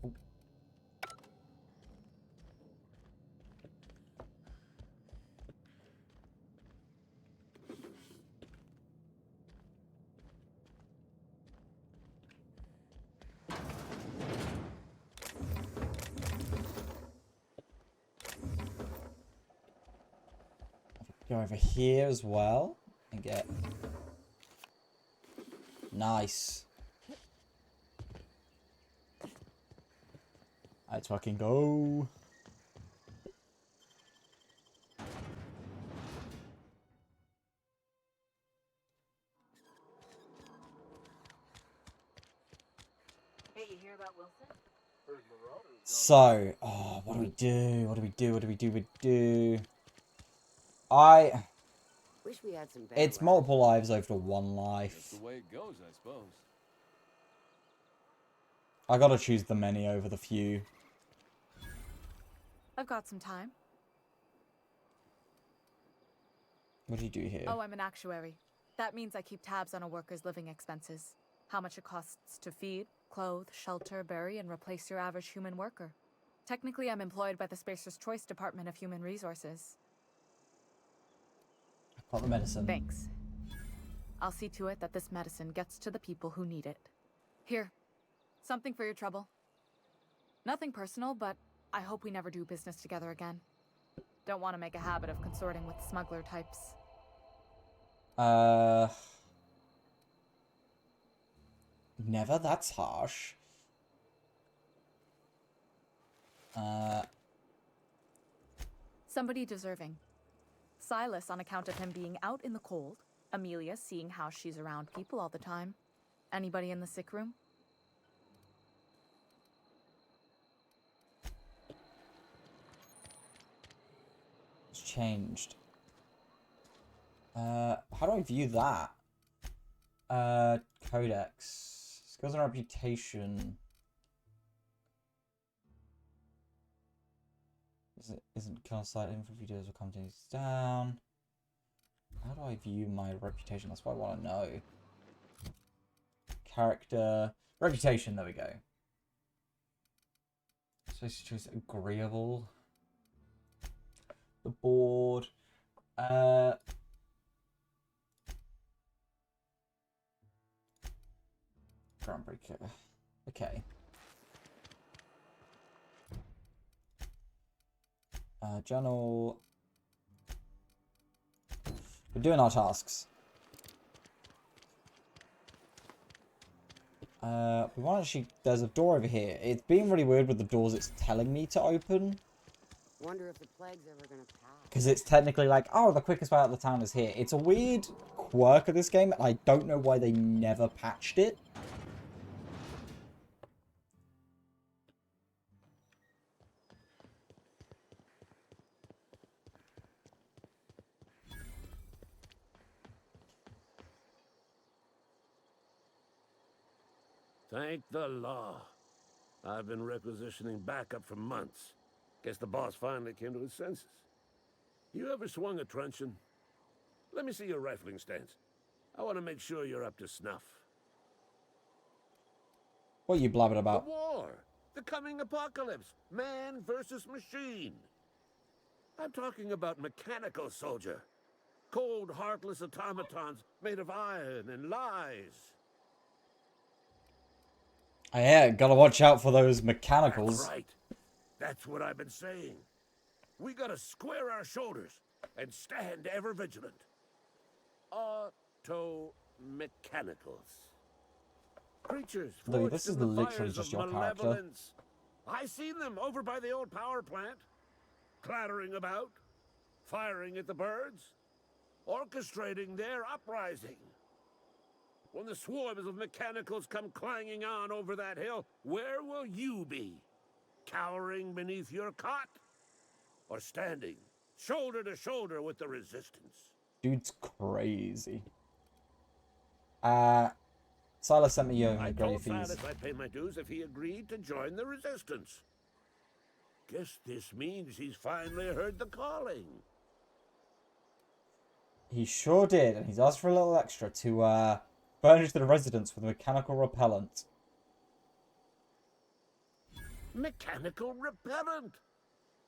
Oh. Go over here as well and get... Nice. Let's fucking go. Hey, you hear about Wilson? So, oh, what do we do? What do we do? What do we do? Wish we had some better It's luck. multiple lives over to one life. That's the way it goes, I suppose. I gotta choose the many over the few. I've got some time. What do you do here? Oh, I'm an actuary. That means I keep tabs on a worker's living expenses. How much it costs to feed, clothe, shelter, bury, and replace your average human worker. Technically, I'm employed by the Spacer's Choice Department of Human Resources. Got the medicine. Thanks. I'll see to it that this medicine gets to the people who need it. Here, something for your trouble. Nothing personal, but I hope we never do business together again. Don't want to make a habit of consorting with smuggler types. Never? That's harsh. Somebody deserving. Silas on account of him being out in the cold. Amelia seeing how she's around people all the time. Anybody in the sick room? It's changed. How do I view that? Codex. Skills and reputation. Isn't kill site info videos will come down. How do I view my reputation? That's what I want to know. Character. Reputation, there we go. Supposed to choose agreeable. The board. Groundbreaker. Okay. Journal. We're doing our tasks. We want to actually... There's a door over here. It's being really weird with the doors it's telling me to open. Wonder if the plague's ever gonna pass. Because it's technically like, oh, the quickest way out of the town is here. It's a weird quirk of this game. I don't know why they never patched it. Thank the law. I've been requisitioning backup for months. Guess the boss finally came to his senses. You ever swung a truncheon? Let me see your rifling stance. I want to make sure you're up to snuff. What are you blabbing about? The war! The coming apocalypse! Man versus machine! I'm talking about mechanical soldier. Cold, heartless automatons made of iron and lies. Yeah, gotta watch out for those mechanicals. That's right. That's what I've been saying. We gotta square our shoulders and stand ever vigilant. Auto-mechanicals. Creatures Look, this forged is in the literally fires just of your character. malevolence. I seen them over by the old power plant, clattering about, firing at the birds, orchestrating their uprising. When the swarms of mechanicals come clanging on over that hill, where will you be? Cowering beneath your cot? Or standing, shoulder to shoulder with the resistance? Dude's crazy. Silas sent me your I grave told fees. Silas I'd pay my dues if he agreed to join the resistance. Guess this means he's finally heard the calling. He sure did, and he's asked for a little extra to furnish the residents with mechanical repellent. Mechanical repellent!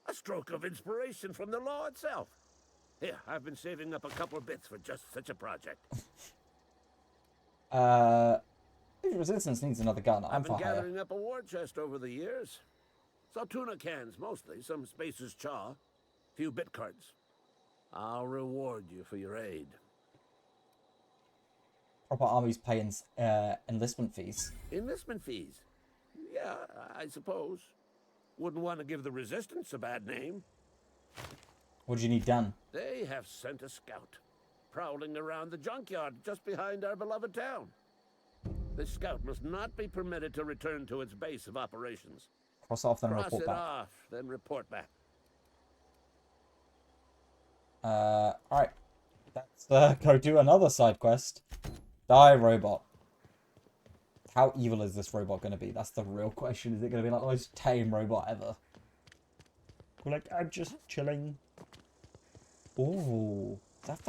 A stroke of inspiration from the law itself. Here, I've been saving up a couple of bits for just such a project. If resistance needs another gun, I'm I've been for hire. gathering up a war chest over the years. Saw tuna cans mostly, some Spacer's chaw, few bit cards. I'll reward you for your aid. Proper armies pay enlistment fees. Enlistment fees? Yeah, I suppose. Wouldn't want to give the Resistance a bad name. What do you need done? They have sent a scout, prowling around the junkyard just behind our beloved town. This scout must not be permitted to return to its base of operations. Cross off, then Cross report it back. off, then report back. Alright. Let's go do another side quest. Die, robot. How evil is this robot going to be? That's the real question. Is it going to be like the most tame robot ever? We're like, I'm just chilling. Ooh. That's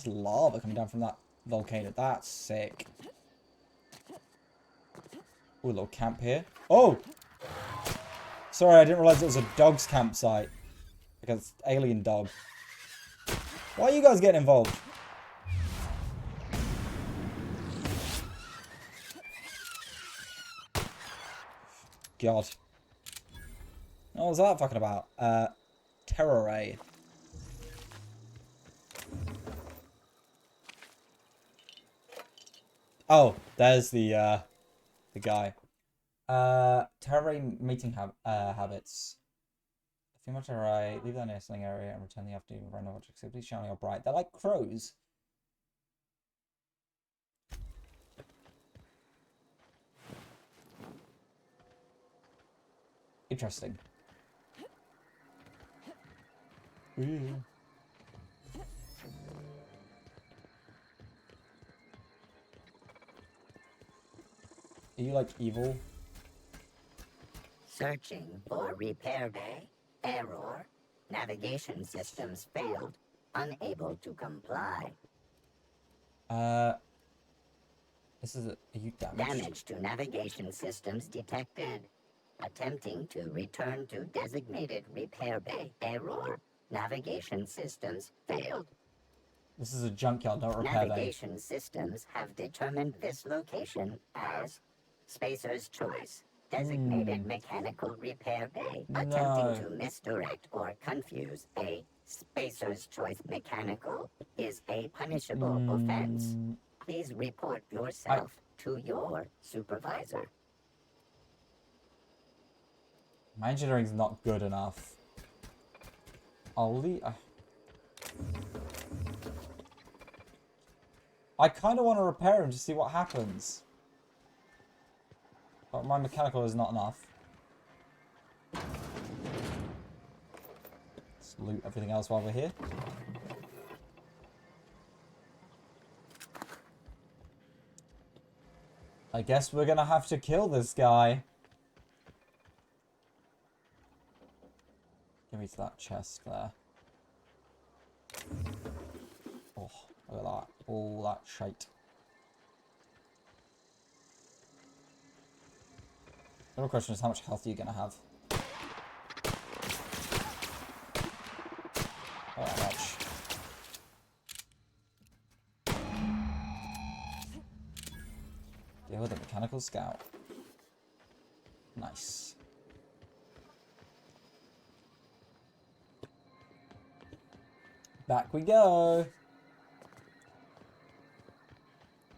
lava coming down from that volcano. That's sick. Ooh, a little camp here. Oh! Sorry, I didn't realize it was a dog's campsite. Because alien dog. Why are you guys getting involved? God. What was that fucking about? Terror ray. Oh, there's the guy. Terror ray mating habits. Female terror ray, leave their nesting area and return the afternoon random objects simply shining or bright. They're like crows. Interesting. Ooh. Are you like evil? Searching for repair bay. Error. Navigation systems failed. Unable to comply. This is are you damaged? Damage to navigation systems detected. Attempting to return to designated repair bay. Error. Navigation systems failed. This is a junkyard, not repair bay. Navigation systems have determined this location as Spacer's Choice. Designated mechanical repair bay. Attempting to misdirect or confuse a Spacer's Choice mechanical is a punishable offense. Please report yourself to your supervisor. My engineering's not good enough. I'll leave. I kind of want to repair him to see what happens. But my mechanical is not enough. Let's loot everything else while we're here. I guess we're gonna have to kill this guy. Give me to that chest there. Oh, look at that. All that shite. The real question is how much health are you going to have? Not that much. Deal with the mechanical scout. Nice. Back we go.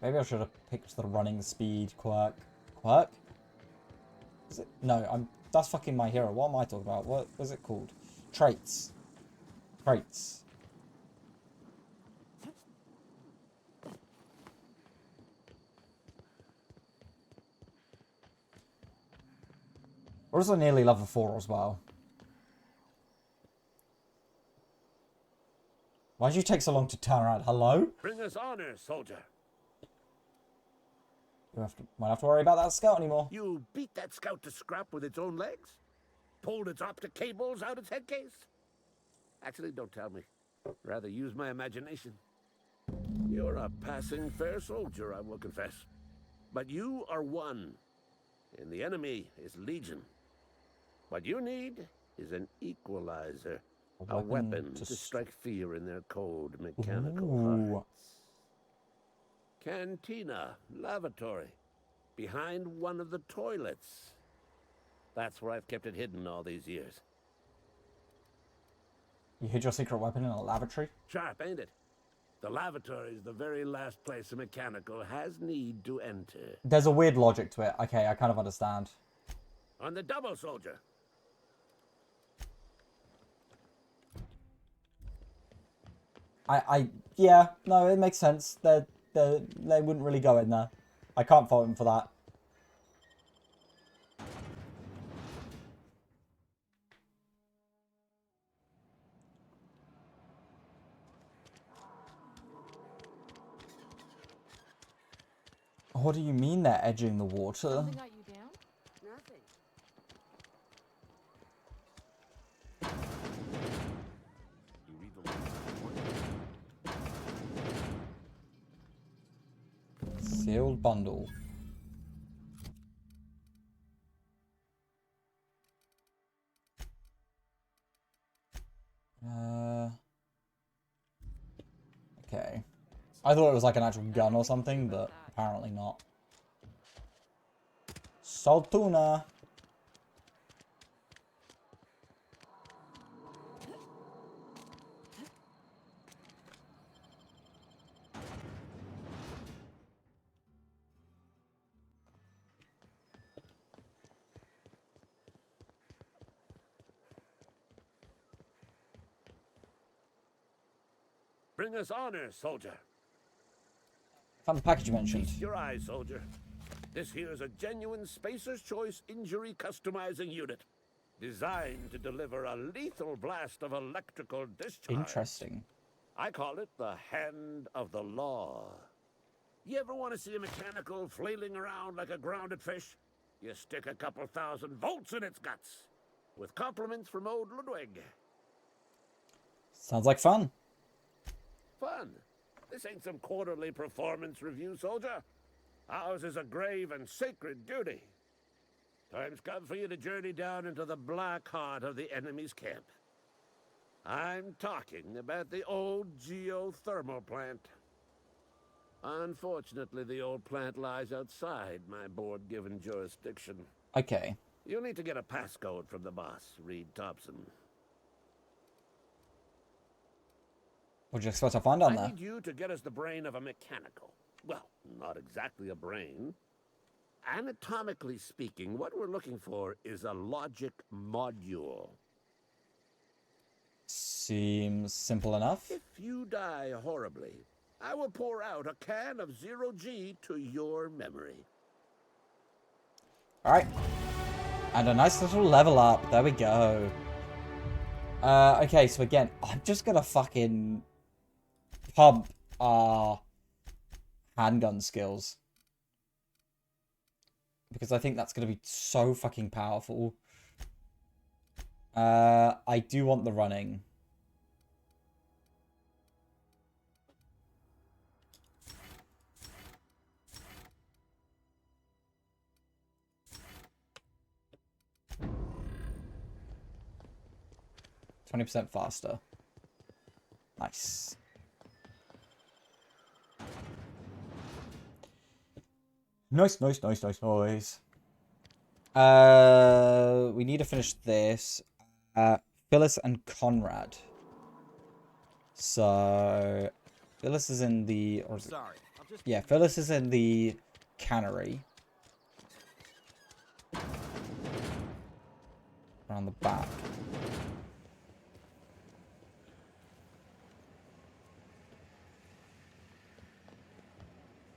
Maybe I should have picked the running speed quirk. Quirk? Is it? No, that's fucking my hero. What am I talking about? What was it called? Traits. Traits. We're also nearly level 4 as well. Why did you take so long to turn around? Hello? Bring us honor, soldier. You might have to worry about that scout anymore. You beat that scout to scrap with its own legs? Pulled its optic cables out its head case? Actually, don't tell me. Rather use my imagination. You're a passing fair soldier, I will confess. But you are one, and the enemy is legion. What you need is an equalizer. A weapon to strike fear in their cold mechanical hearts. Cantina, lavatory, behind one of the toilets. That's where I've kept it hidden all these years. You hid your secret weapon in a lavatory? Sharp, ain't it? The lavatory is the very last place a mechanical has need to enter. There's a weird logic to it. Okay, I kind of understand. On the double, soldier. Yeah, no, it makes sense. They wouldn't really go in there. I can't fault him for that. What do you mean they're edging the water? Something got you down? Nothing. Sealed bundle. Okay. I thought it was like an actual gun or something, but apparently not. Salt tuna. Bring us honor, soldier. Found the package you mentioned. Feast your eyes, soldier. This here is a genuine Spacer's Choice injury customizing unit. Designed to deliver a lethal blast of electrical discharge. Interesting. I call it the Hand of the Law. You ever want to see a mechanical flailing around like a grounded fish? You stick a couple thousand volts in its guts. With compliments from old Ludwig. Sounds like fun. Fun? This ain't some quarterly performance review, soldier. Ours is a grave and sacred duty. Time's come for you to journey down into the black heart of the enemy's camp. I'm talking about the old geothermal plant. Unfortunately, the old plant lies outside my board-given jurisdiction. Okay. You'll need to get a passcode from the boss, Reed Thompson. What do you expect to find on there? I need you to get us the brain of a mechanical. Well, not exactly a brain. Anatomically speaking, what we're looking for is a logic module. Seems simple enough. If you die horribly, I will pour out a can of 0G to your memory. Alright. And a nice little level up. There we go. Okay, so again, I'm just gonna fucking pump our handgun skills. Because I think that's gonna be so fucking powerful. I do want the running. %20 faster. Nice. Nice. We need to finish this. Phyllis and Conrad. So Phyllis is in the yeah, Phyllis is in the cannery. Around the back.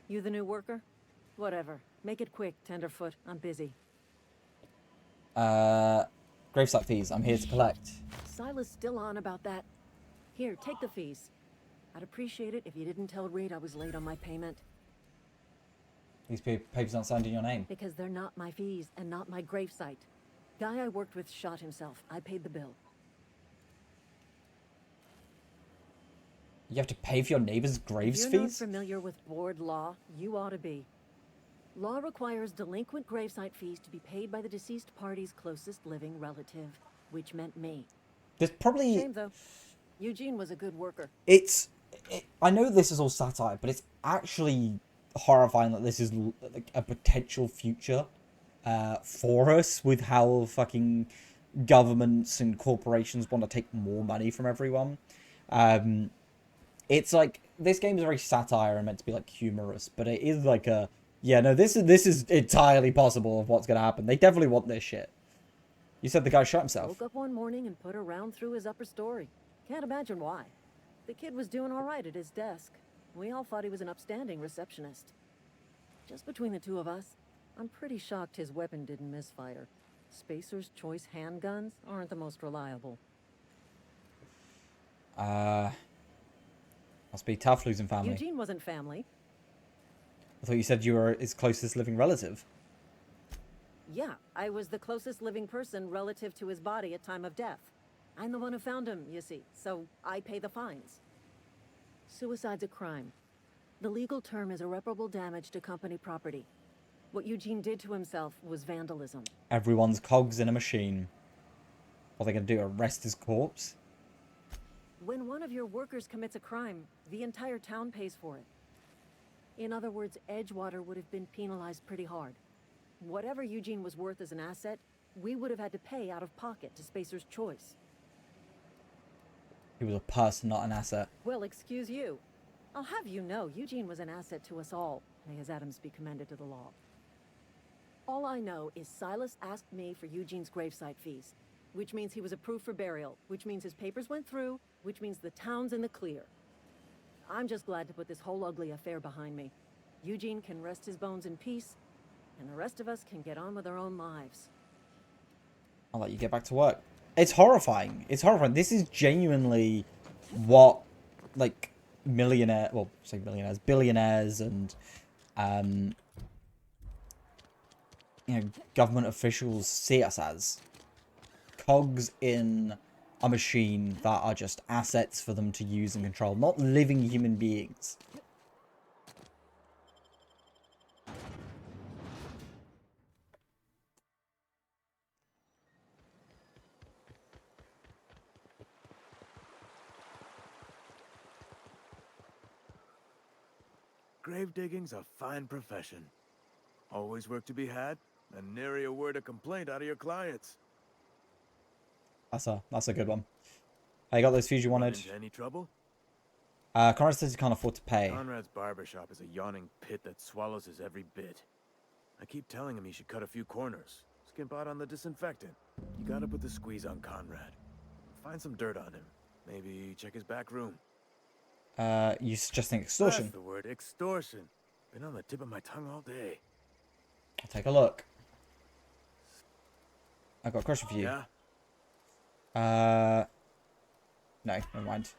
You the new worker? Whatever. Make it quick, Tenderfoot. I'm busy. Gravesite fees. I'm here to collect. Silas still on about that. Here, take the fees. I'd appreciate it if you didn't tell Reed I was late on my payment. These papers aren't signed in your name. Because they're not my fees and not my gravesite. Guy I worked with shot himself. I paid the bill. You have to pay for your neighbor's graves If you're fees? not familiar with board law, you ought to be. Law requires delinquent gravesite fees to be paid by the deceased party's closest living relative, which meant me. There's probably... Shame, though. Eugene was a good worker. I know this is all satire, but it's actually horrifying that this is like a potential future for us with how fucking governments and corporations want to take more money from everyone. It's like, this game is very satire and meant to be like humorous, but it is like a, yeah, no, this is entirely possible of what's gonna happen. They definitely want this shit. You said the guy shot himself. Woke up one morning and put a round through his upper story. Can't imagine why. The kid was doing all right at his desk. We all thought he was an upstanding receptionist. Just between the two of us, I'm pretty shocked his weapon didn't misfire. Spacer's Choice handguns aren't the most reliable. Must be tough losing family. Eugene wasn't family. I thought you said you were his closest living relative. Yeah, I was the closest living person relative to his body at time of death. I'm the one who found him, you see, so I pay the fines. Suicide's a crime. The legal term is irreparable damage to company property. What Eugene did to himself was vandalism. Everyone's cogs in a machine. What are they going to do, arrest his corpse? When one of your workers commits a crime, the entire town pays for it. In other words, Edgewater would have been penalized pretty hard. Whatever Eugene was worth as an asset, we would have had to pay out of pocket to Spacer's Choice. He was a person, not an asset. Well, excuse you. I'll have you know, Eugene was an asset to us all. May his atoms be commended to the law. All I know is Silas asked me for Eugene's gravesite fees, which means he was approved for burial, which means his papers went through, which means the town's in the clear. I'm just glad to put this whole ugly affair behind me. Eugene can rest his bones in peace, and the rest of us can get on with our own lives. I'll let you get back to work. It's horrifying. It's horrifying. This is genuinely what, like, billionaires and, you know, government officials see us as. Cogs in a machine that are just assets for them to use and control, not living human beings. Grave digging's a fine profession. Always work to be had, and nary a word of complaint out of your clients. That's a good one. I got those fees you wanted. Into any trouble? Conrad says he can't afford to pay. Conrad's barbershop is a yawning pit that swallows his every bit. I keep telling him he should cut a few corners. Skimp out on the disinfectant. You gotta put the squeeze on Conrad. Find some dirt on him. Maybe check his back room. You suggesting extortion? That's the word, extortion. Been on the tip of my tongue all day. I'll take a look. I've got a question for you. Yeah? No, never mind.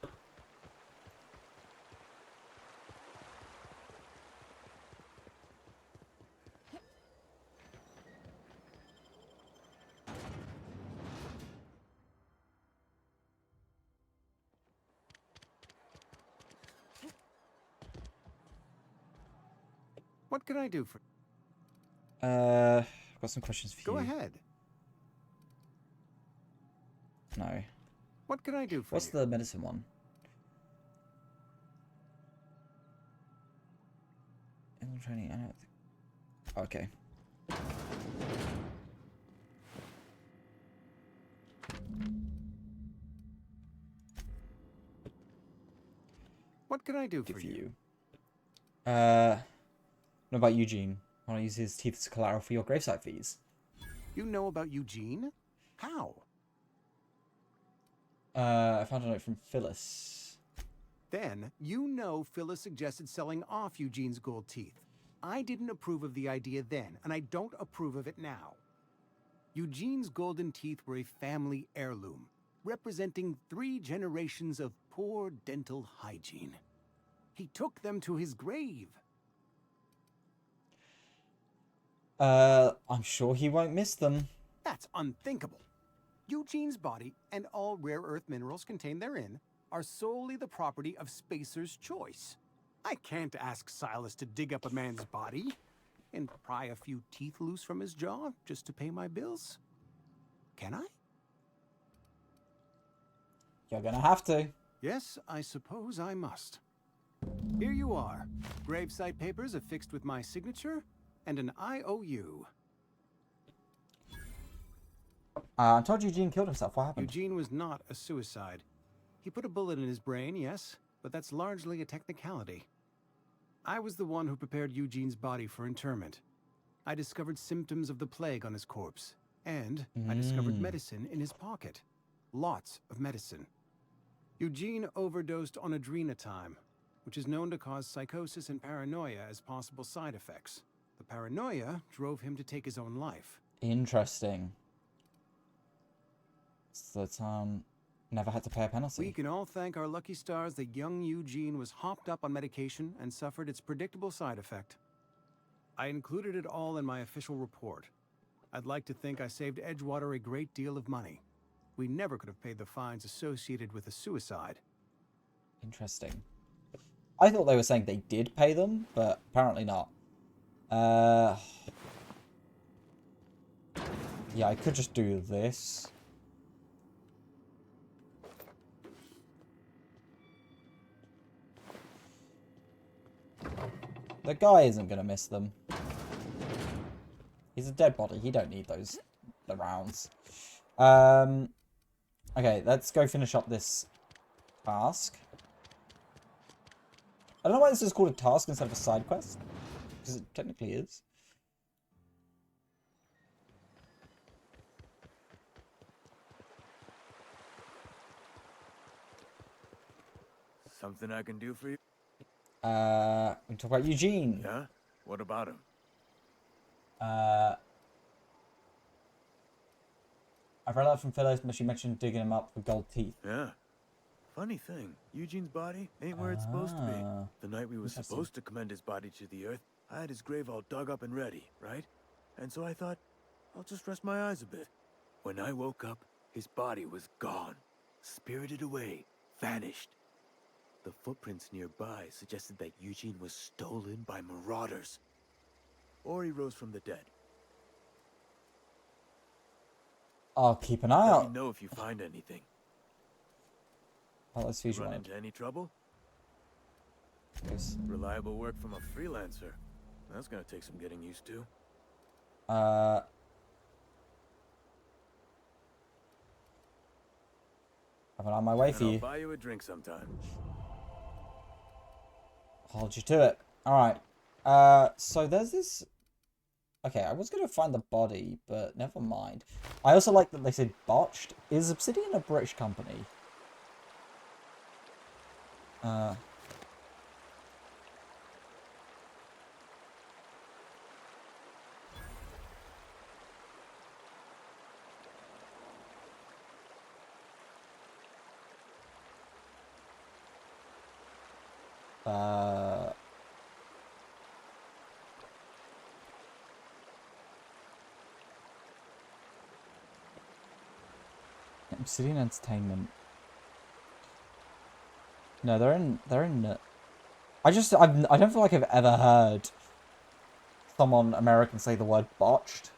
What can I do for... I've got some questions for you. Go ahead. No. What can I do for What's you? the medicine one? Training. I don't think... Okay. What can I do for you? What about Eugene? I want to use his teeth as collateral for your gravesite fees. You know about Eugene? How? I found a note from Phyllis. Then, you know Phyllis suggested selling off Eugene's gold teeth. I didn't approve of the idea then, and I don't approve of it now. Eugene's golden teeth were a family heirloom, representing 3 generations of poor dental hygiene. He took them to his grave. I'm sure he won't miss them. That's unthinkable. Eugene's body and all rare earth minerals contained therein are solely the property of Spacer's Choice. I can't ask Silas to dig up a man's body and pry a few teeth loose from his jaw just to pay my bills. Can I? You're gonna have to. Yes, I suppose I must. Here you are. Gravesite papers affixed with my signature and an IOU. I told you Eugene killed himself. What happened? Eugene was not a suicide. He put a bullet in his brain, yes, but that's largely a technicality. I was the one who prepared Eugene's body for interment. I discovered symptoms of the plague on his corpse, and I discovered medicine in his pocket. Lots of medicine. Eugene overdosed on adrenatime, which is known to cause psychosis and paranoia as possible side effects. The paranoia drove him to take his own life. Interesting. So the town never had to pay a penalty. We can all thank our lucky stars that young Eugene was hopped up on medication and suffered its predictable side effect. I included it all in my official report. I'd like to think I saved Edgewater a great deal of money. We never could have paid the fines associated with a suicide. Interesting. I thought they were saying they did pay them, but apparently not. Yeah, I could just do this. The guy isn't going to miss them. He's a dead body. He don't need the rounds. Okay, let's go finish up this task. I don't know why this is called a task instead of a side quest. Because it technically is. Something I can do for you? We can talk about Eugene. Yeah? What about him? I've read out from Phyllis, but she mentioned digging him up for gold teeth. Yeah. Funny thing, Eugene's body ain't where it's supposed to be. The night we were supposed to commend his body to the earth, I had his grave all dug up and ready, right? And so I thought, I'll just rest my eyes a bit. When I woke up, his body was gone. Spirited away. Vanished. The footprints nearby suggested that Eugene was stolen by marauders. Or he rose from the dead. I'll keep an eye Let out. me know if you find anything. Oh, let's Run into any trouble? Yes. Reliable work from a freelancer. That's gonna take some getting used to. Have it on my way for you. I'll buy you a drink sometime. Hold you to it. Alright. So there's this... Okay, I was going to find the body, but never mind. I also like that they said botched. Is Obsidian a British company? Obsidian Entertainment. No, they're in. I don't feel like I've ever heard someone American say the word botched.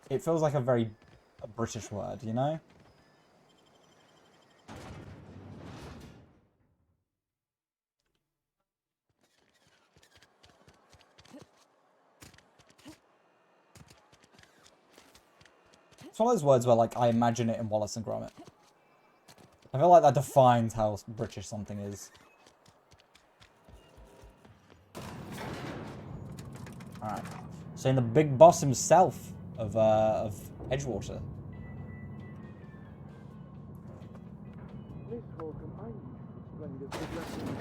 It feels like a very British word, you know? It's one of those words where, like, I imagine it in Wallace and Gromit. I feel like that defines how British something is. Alright. Saying the big boss himself of Edgewater. Miss Holcomb, I splendid suggestion.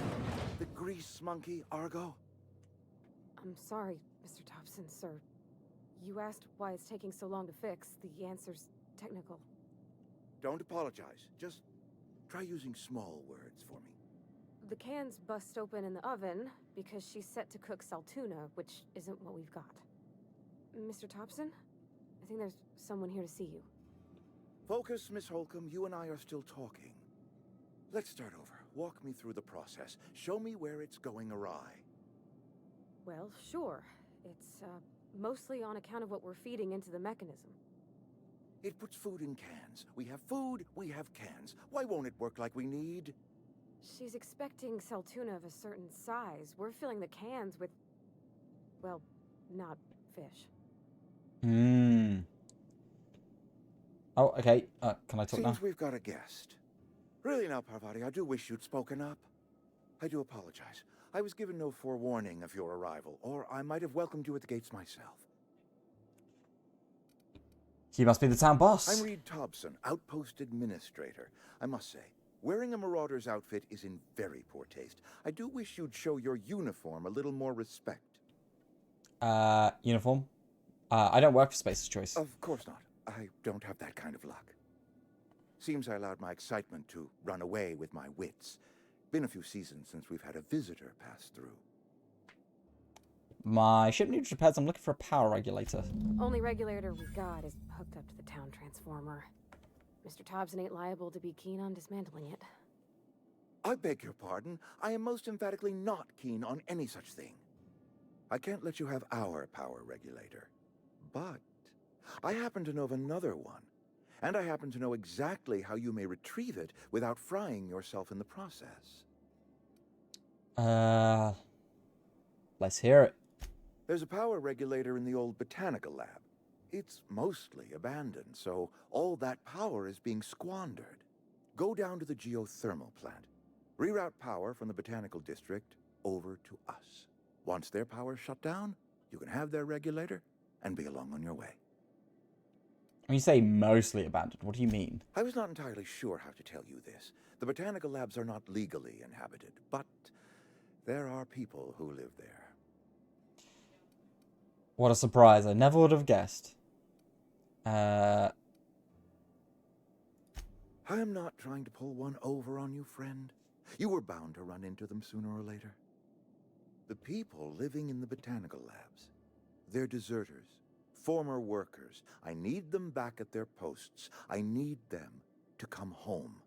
The grease monkey, Argo? I'm sorry, Mr. Thompson, sir. You asked why it's taking so long to fix. The answer's technical. Don't apologize. Just try using small words for me. The cans bust open in the oven because she's set to cook saltuna, which isn't what we've got. Mr. Thompson? I think there's someone here to see you. Focus, Miss Holcomb. You and I are still talking. Let's start over. Walk me through the process. Show me where it's going awry. Well, sure. It's, mostly on account of what we're feeding into the mechanism. It puts food in cans. We have food, we have cans. Why won't it work like we need? She's expecting saltuna of a certain size. We're filling the cans with, well, not fish. Oh, okay. Can I talk now? Seems we've got a guest. Really now, Parvati, I do wish you'd spoken up. I do apologize. I was given no forewarning of your arrival, or I might have welcomed you at the gates myself. He must be the town boss. I'm Reed Thompson, Outpost Administrator. I must say, wearing a marauder's outfit is in very poor taste. I do wish you'd show your uniform a little more respect. Uniform? I don't work for Space's Choice. Of course not. I don't have that kind of luck. Seems I allowed my excitement to run away with my wits. Been a few seasons since we've had a visitor pass through. My ship needs repairs. I'm looking for a power regulator. Only regulator we got is hooked up to the town transformer. Mr. Thompson ain't liable to be keen on dismantling it. I beg your pardon. I am most emphatically not keen on any such thing. I can't let you have our power regulator. But I happen to know of another one. And I happen to know exactly how you may retrieve it without frying yourself in the process. Let's hear it. There's a power regulator in the old botanical lab. It's mostly abandoned, so all that power is being squandered. Go down to the geothermal plant. Reroute power from the botanical district over to us. Once their power's shut down, you can have their regulator and be along on your way. When you say mostly abandoned, what do you mean? I was not entirely sure how to tell you this. The botanical labs are not legally inhabited, but there are people who live there. What a surprise. I never would have guessed. I am not trying to pull one over on you, friend. You were bound to run into them sooner or later. The people living in the botanical labs, they're deserters, former workers. I need them back at their posts. I need them to come home.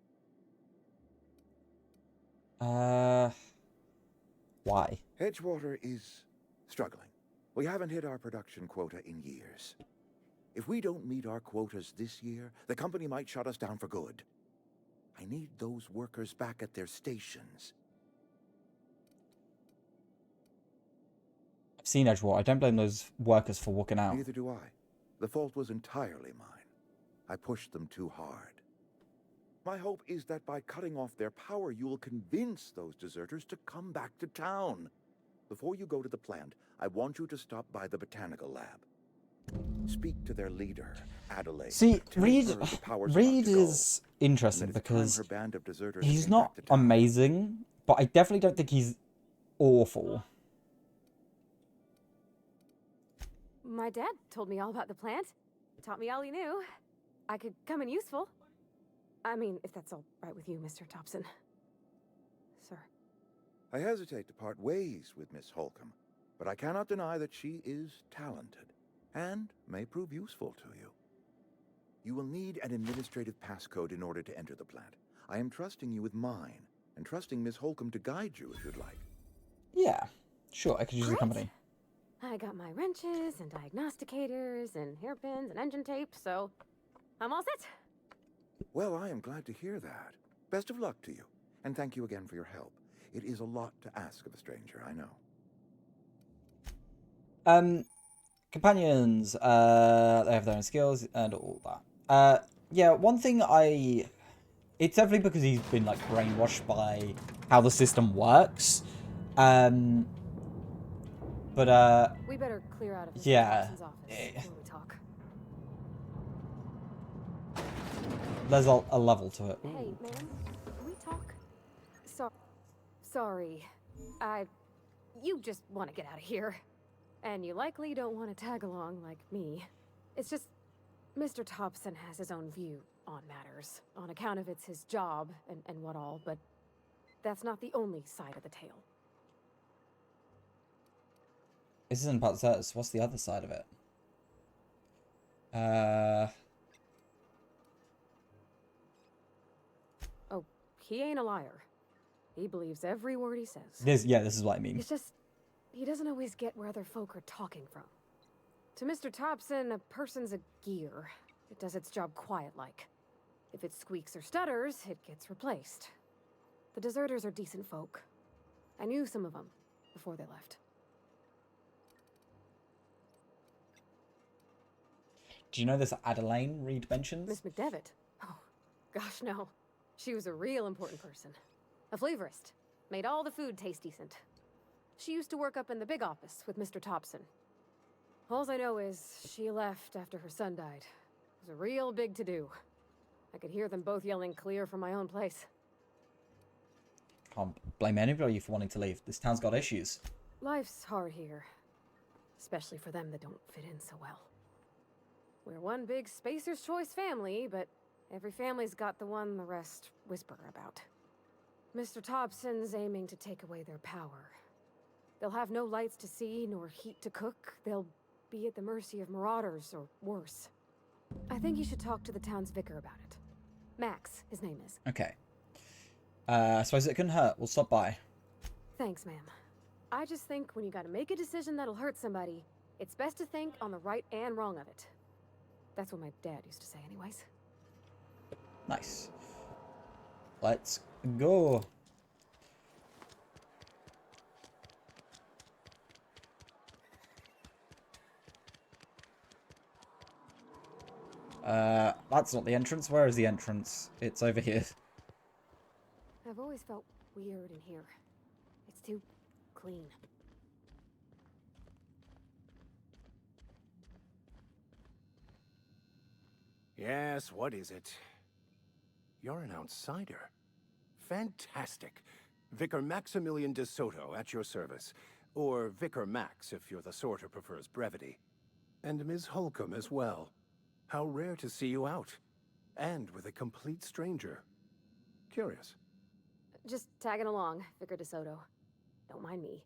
Why? Edgewater is struggling. We haven't hit our production quota in years. If we don't meet our quotas this year, the company might shut us down for good. I need those workers back at their stations. I've seen Edgewater. I don't blame those workers for walking out. Neither do I. The fault was entirely mine. I pushed them too hard. My hope is that by cutting off their power, you will convince those deserters to come back to town. Before you go to the plant, I want you to stop by the botanical lab. Speak to their leader, Adelaide. See, Reed is interesting because he's not amazing, but I definitely don't think he's awful. My dad told me all about the plant. Taught me all he knew. I could come in useful. I mean, if that's all right with you, Mr. Thompson. Sir. I hesitate to part ways with Miss Holcomb, but I cannot deny that she is talented and may prove useful to you. You will need an administrative passcode in order to enter the plant. I am trusting you with mine, and trusting Miss Holcomb to guide you if you'd like. Yeah, sure, I could use the company. I got my wrenches and diagnosticators and hairpins and engine tape, so I'm all set. Well, I am glad to hear that. Best of luck to you, and thank you again for your help. It is a lot to ask of a stranger, I know. Companions, they have their own skills and all that. Yeah, one thing it's definitely because he's been, like, brainwashed by how the system works. But, we better clear out of Mr. yeah. Thompson's office when we talk. There's a level to it. Hey, man, can we talk? Sorry. You just want to get out of here. And you likely don't want to tag along like me. It's just, Mr. Thompson has his own view on matters, on account of it's his job and what all, but that's not the only side of the tale. This isn't about Zerts. What's the other side of it? Oh, he ain't a liar. He believes every word he says. This is what I mean. It's just, he doesn't always get where other folk are talking from. To Mr. Thompson, a person's a gear. It does its job quiet-like. If it squeaks or stutters, it gets replaced. The deserters are decent folk. I knew some of them before they left. Do you know this Adelaine Reed mentions? Miss McDevitt? Oh, gosh, no. She was a real important person. A flavorist. Made all the food taste decent. She used to work up in the big office with Mr. Thompson. All I know is she left after her son died. It was a real big to-do. I could hear them both yelling clear from my own place. Can't blame anybody for wanting to leave. This town's got issues. Life's hard here. Especially for them that don't fit in so well. We're one big Spacer's Choice family, but every family's got the one the rest whisper about. Mr. Thompson's aiming to take away their power. They'll have no lights to see, nor heat to cook. They'll be at the mercy of marauders, or worse. I think you should talk to the town's vicar about it. Max, his name is. Okay. I suppose it couldn't hurt. We'll stop by. Thanks, ma'am. I just think when you gotta make a decision that'll hurt somebody, it's best to think on the right and wrong of it. That's what my dad used to say anyways. Nice. Let's go. That's not the entrance. Where is the entrance? It's over here. I've always felt weird in here. It's too clean. Yes, what is it? You're an outsider. Fantastic. Vicar Maximilian de Soto at your service. Or Vicar Max, if you're the sort who prefers brevity. And Ms. Holcomb as well. How rare to see you out. And with a complete stranger. Curious. Just tagging along, Vicar de Soto. Don't mind me.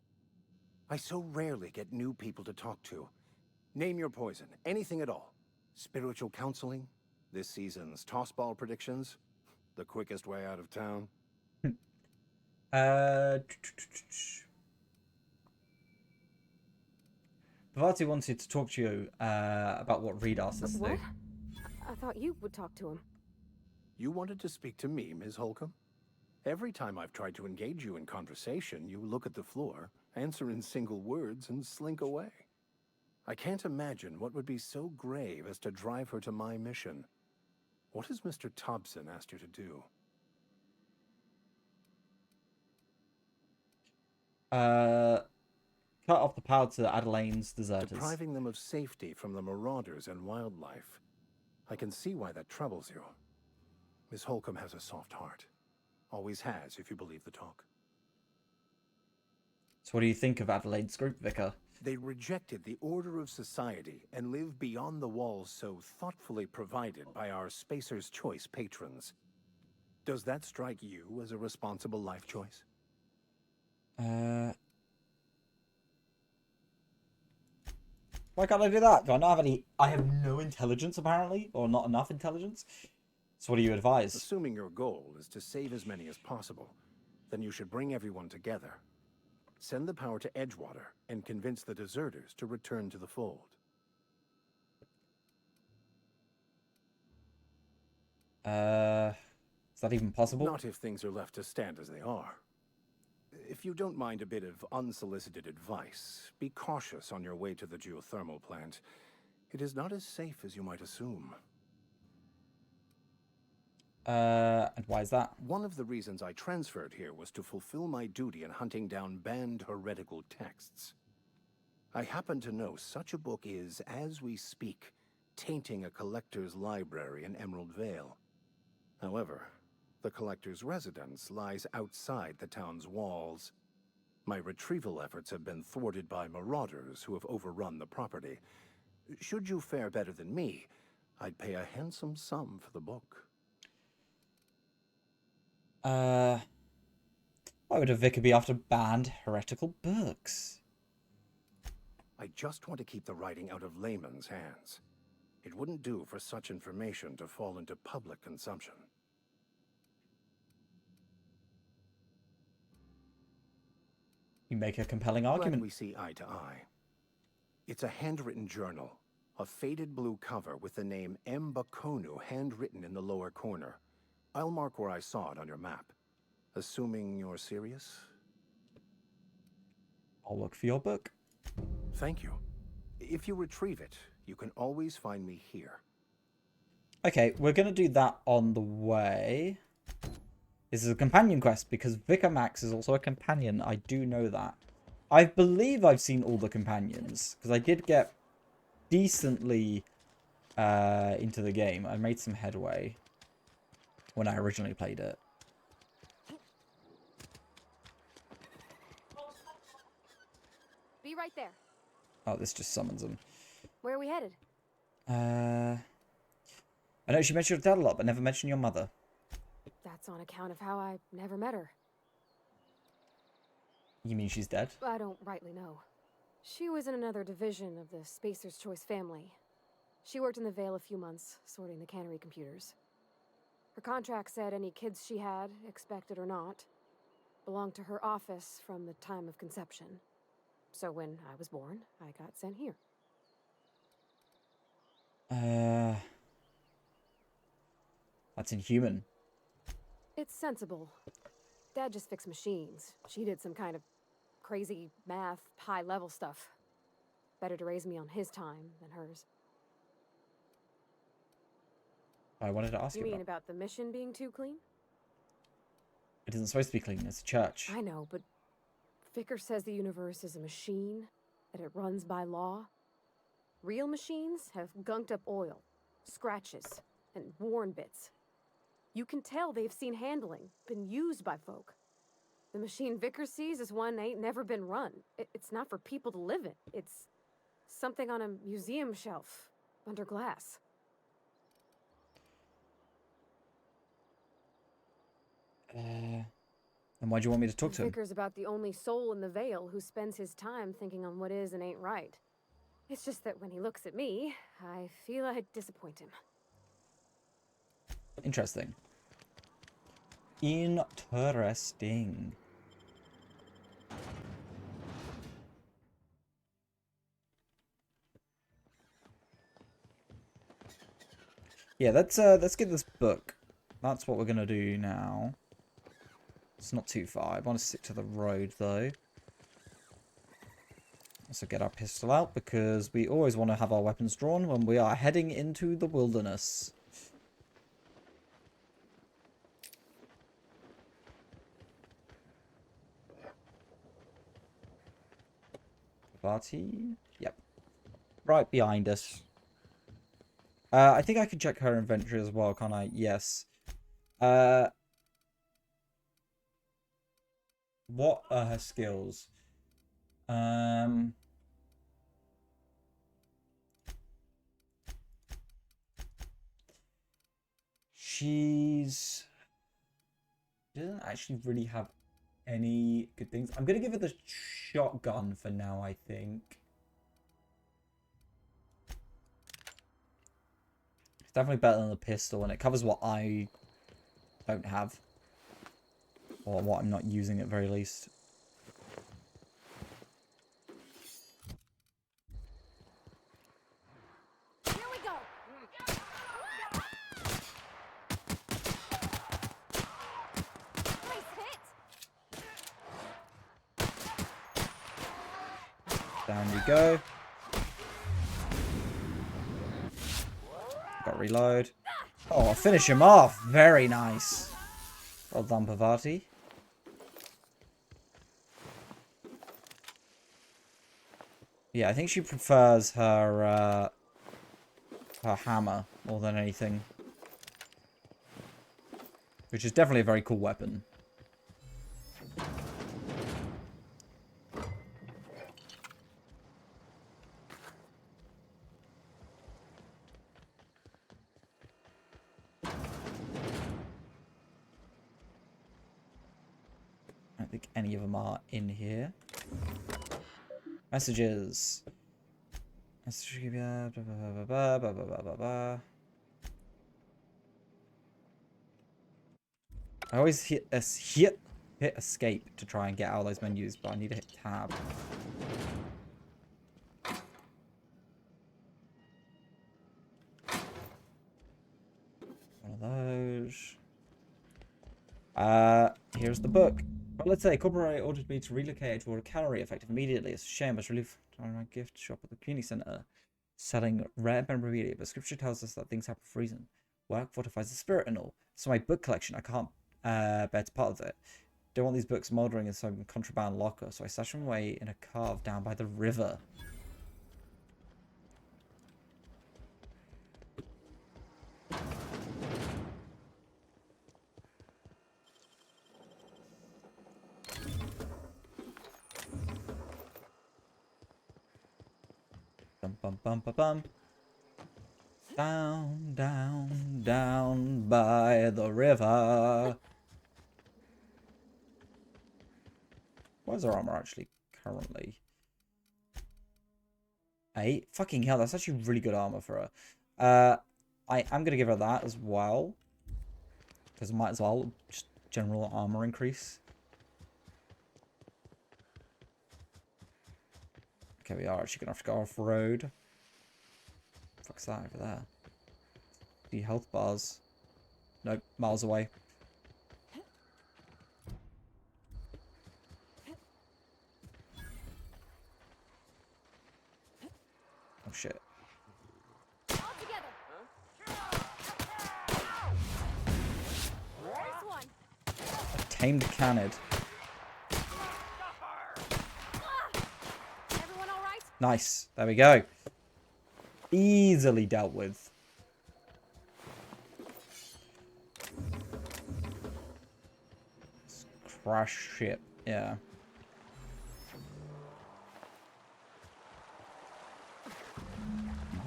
I so rarely get new people to talk to. Name your poison, anything at all. Spiritual counseling? This season's tossball predictions? The quickest way out of town? Bhavati wanted to talk to you about what Reed asked us to do. I thought you would talk to him. You wanted to speak to me, Ms. Holcomb? Every time I've tried to engage you in conversation, you look at the floor, answer in single words, and slink away. I can't imagine what would be so grave as to drive her to my mission. What has Mr. Thompson asked you to do? Cut off the power to Adelaine's deserters. Depriving them of safety from the marauders and wildlife. I can see why that troubles you. Miss Holcomb has a soft heart. Always has, if you believe the talk. So what do you think of Adelaide's group, Vicar? They rejected the order of society and live beyond the walls so thoughtfully provided by our Spacer's Choice patrons. Does that strike you as a responsible life choice? Why can't I do that? Do I not have any... I have no intelligence, apparently, or not enough intelligence. So what do you advise? Assuming your goal is to save as many as possible, then you should bring everyone together. Send the power to Edgewater and convince the deserters to return to the fold. Is that even possible? Not if things are left to stand as they are. If you don't mind a bit of unsolicited advice, be cautious on your way to the geothermal plant. It is not as safe as you might assume. And why is that? One of the reasons I transferred here was to fulfill my duty in hunting down banned heretical texts. I happen to know such a book is, as we speak, tainting a collector's library in Emerald Vale. However, the collector's residence lies outside the town's walls. My retrieval efforts have been thwarted by marauders who have overrun the property. Should you fare better than me, I'd pay a handsome sum for the book. Why would a vicar be after banned heretical books? I just want to keep the writing out of layman's hands. It wouldn't do for such information to fall into public consumption. You make a compelling Glad argument. we see eye to eye. It's a handwritten journal, a faded blue cover with the name M. Bakonu handwritten in the lower corner. I'll mark where I saw it on your map. Assuming you're serious? I'll look for your book. Thank you. If you retrieve it, You can always find me here. Okay, we're going to do that on the way. This is a companion quest because Vicar Max is also a companion. I do know that. I believe I've seen all the companions because I did get decently into the game. I made some headway when I originally played it. Be right there. Oh, this just summons them. Where are we headed? I know she mentioned your dad a lot, but never mentioned your mother. That's on account of how I never met her. You mean she's dead? I don't rightly know. She was in another division of the Spacer's Choice family. She worked in the Vale a few months, sorting the cannery computers. Her contract said any kids she had, expected or not, belonged to her office from the time of conception. So when I was born, I got sent here. That's inhuman. It's sensible. Dad just fixed machines. She did some kind of crazy math, high-level stuff. Better to raise me on his time than hers. I wanted to ask you You mean about the mission being too clean? It isn't supposed to be clean. It's a church. I know, but Vicar says the universe is a machine, that it runs by law. Real machines have gunked up oil, scratches, and worn bits. You can tell they've seen handling, been used by folk. The machine Vicar sees is one ain't never been run. It's not for people to live in. It's something on a museum shelf, under glass. And why do you want me to talk to him? Vicar's about the only soul in the Vale who spends his time thinking on what is and ain't right. It's just that when he looks at me, I feel I'd disappoint him. Interesting. Interesting. Yeah, let's get this book. That's what we're gonna do now. It's not too far. I want to stick to the road though. Also get our pistol out because we always want to have our weapons drawn when we are heading into the wilderness. Party? Yep. Right behind us. I think I can check her inventory as well, can't I? Yes. What are her skills? She doesn't actually really have any good things. I'm gonna give her the shotgun for now, I think. It's definitely better than the pistol, and it covers what I don't have. Or what I'm not using at very least. Here we go. Nice hit. Down you go. Got reload. Oh, finish him off. Very nice. Well done, Pavati. Yeah, I think she prefers her her hammer more than anything. Which is definitely a very cool weapon. I don't think any of them are in here. Messages. I always hit escape to try and get out of those menus, but I need to hit tab. One of those. Here's the book. Well, let's say corporate ordered me to relocate to a cannery effective immediately. It's a shame. I was relieved on my gift shop at the community center. selling rare memorabilia, but scripture tells us that things happen for a reason. Work fortifies the spirit and all. So my book collection, I can't bear to part of it. Don't want these books mouldering in some contraband locker, so I stash them away in a cave down by the river. Bum bum bum bum bum. Down, down, down by the river. What is our armor actually currently? 8? Fucking hell, that's actually really good armor for her. I am going to give her that as well. Because I might as well. Just general armor increase. Okay, we are actually going to have to go off-road. Fuck's that over there? The health bars. Nope, miles away. Oh shit. A tamed canid. Nice. There we go. Easily dealt with. Crash ship. Yeah.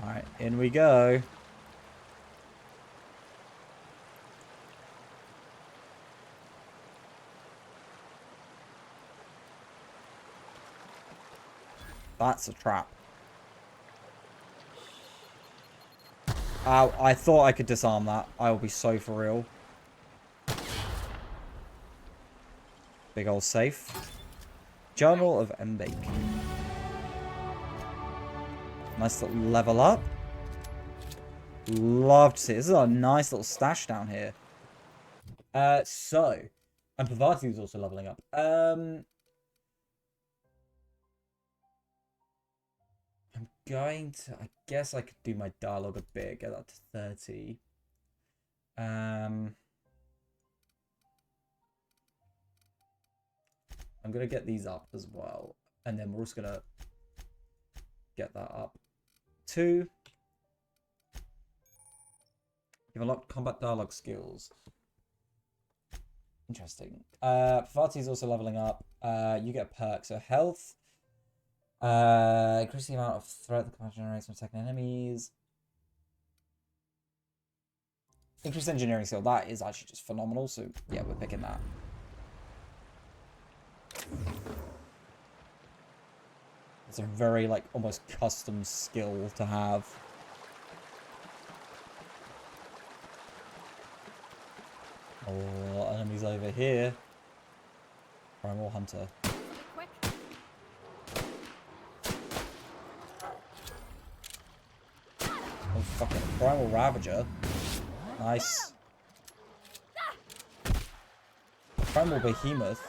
Alright, in we go. That's a trap. Ow, I thought I could disarm that. I will be so for real. Big old safe. Journal of Mbake. Nice little level up. Love to see it. This is a nice little stash down here. And Pavati is also leveling up. I'm going to, I guess I could do my dialogue a bit, get that to 30. I'm going to get these up as well. And then we're also going to get that up. 2. You've unlocked combat dialogue skills. Interesting. Pavati is also leveling up. You get a perk. So health. Increase the amount of threat the command generates from attacking enemies. Increased engineering skill. That is actually just phenomenal. So yeah, we're picking that. It's a very like almost custom skill to have. Oh, enemies over here. Primal Hunter. Oh, fucking Primal Ravager. Nice. Primal Behemoth.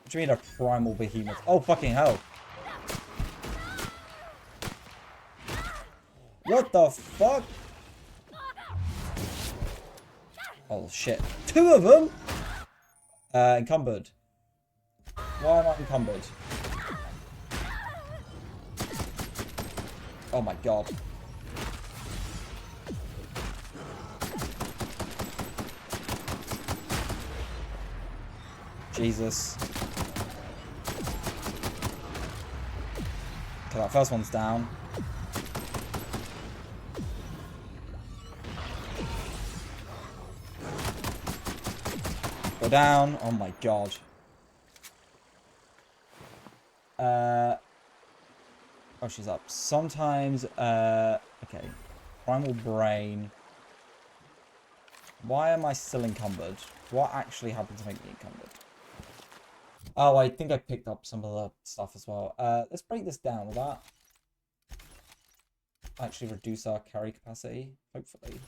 What do you mean a Primal Behemoth? Oh, fucking hell. What the fuck? Oh, shit. 2 of them? Encumbered. Why am I encumbered? Oh my god. Jesus. Okay, that first one's down. Go down. Oh my god. Oh, she's up. Sometimes, okay. Primal Brain. Why am I still encumbered? What actually happened to make me encumbered? Oh, I think I picked up some of the stuff as well. Let's break this down. Will that actually reduce our carry capacity? Hopefully.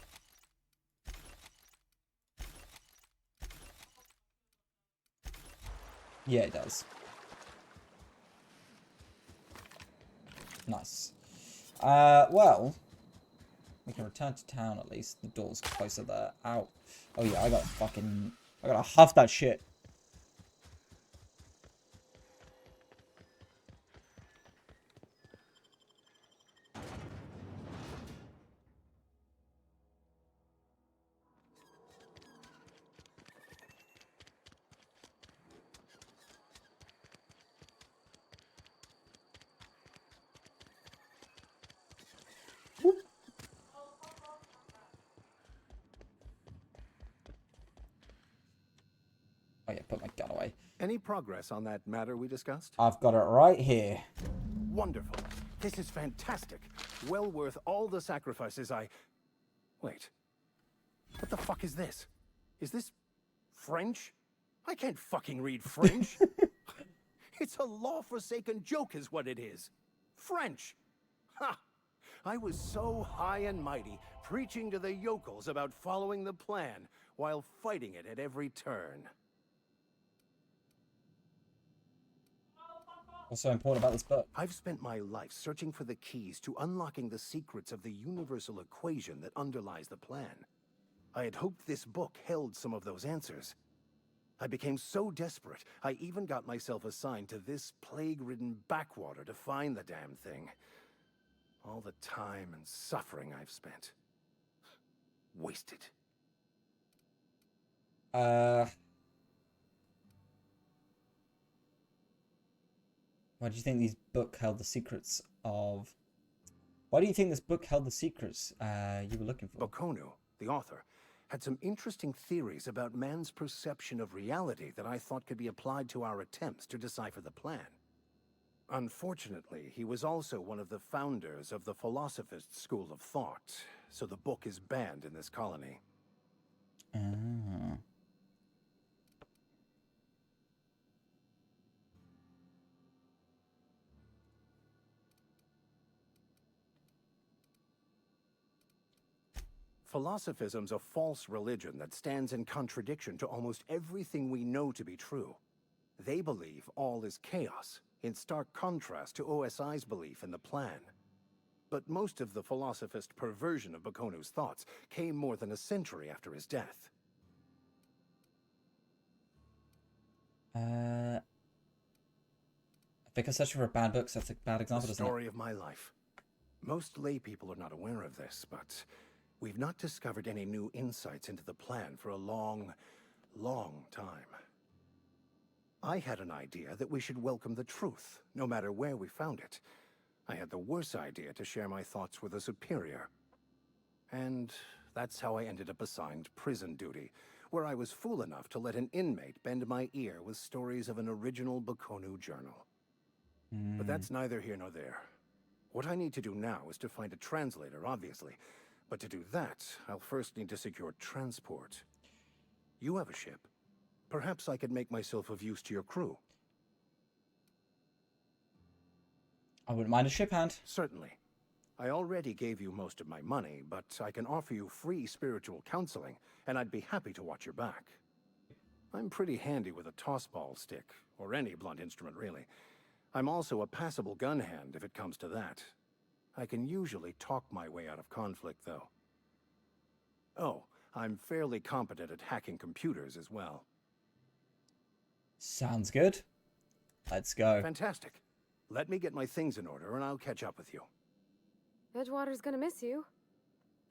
Yeah, it does. Nice. Well, we can return to town at least. The door's closer there. Ow. Oh yeah, I gotta huff that shit. Oh yeah, put my gun away. Any progress on that matter we discussed? I've got it right here. Wonderful. This is fantastic. Well worth all the sacrifices I... Wait. What the fuck is this? Is this French? I can't fucking read French. It's a law-forsaken joke is what it is. French. Ha! I was so high and mighty, preaching to the yokels about following the plan, while fighting it at every turn. What's so important about this book? I've spent my life searching for the keys to unlocking the secrets of the universal equation that underlies the plan. I had hoped this book held some of those answers. I became so desperate, I even got myself assigned to this plague-ridden backwater to find the damn thing. All the time and suffering I've spent. Wasted. Why do you think these book held the secrets of... Why do you think this book held the secrets you were looking for? Bokonu, the author, had some interesting theories about man's perception of reality that I thought could be applied to our attempts to decipher the plan. Unfortunately, he was also one of the founders of the Philosophist school of thought, so the book is banned in this colony. Ah. Philosophism's a false religion that stands in contradiction to almost everything we know to be true. They believe all is chaos, in stark contrast to OSI's belief in the plan. But most of the philosophist perversion of Bokonu's thoughts came more than a century after his death. I think I'm searching for bad books. That's a bad example, The isn't it? story of my life. Most lay people are not aware of this, but we've not discovered any new insights into the plan for a long, long time. I had an idea that we should welcome the truth, no matter where we found it. I had the worse idea to share my thoughts with a superior. And that's how I ended up assigned prison duty, where I was fool enough to let an inmate bend my ear with stories of an original Bokonu journal. But that's neither here nor there. What I need to do now is to find a translator, obviously. But to do that, I'll first need to secure transport. You have a ship. Perhaps I could make myself of use to your crew. I wouldn't mind a ship hand. Certainly. I already gave you most of my money, but I can offer you free spiritual counseling, and I'd be happy to watch your back. I'm pretty handy with a tossball stick, or any blunt instrument, really. I'm also a passable gun hand, if it comes to that. I can usually talk my way out of conflict, though. Oh, I'm fairly competent at hacking computers as well. Sounds good. Let's go. Fantastic. Let me get my things in order, and I'll catch up with you. Edgewater's gonna miss you.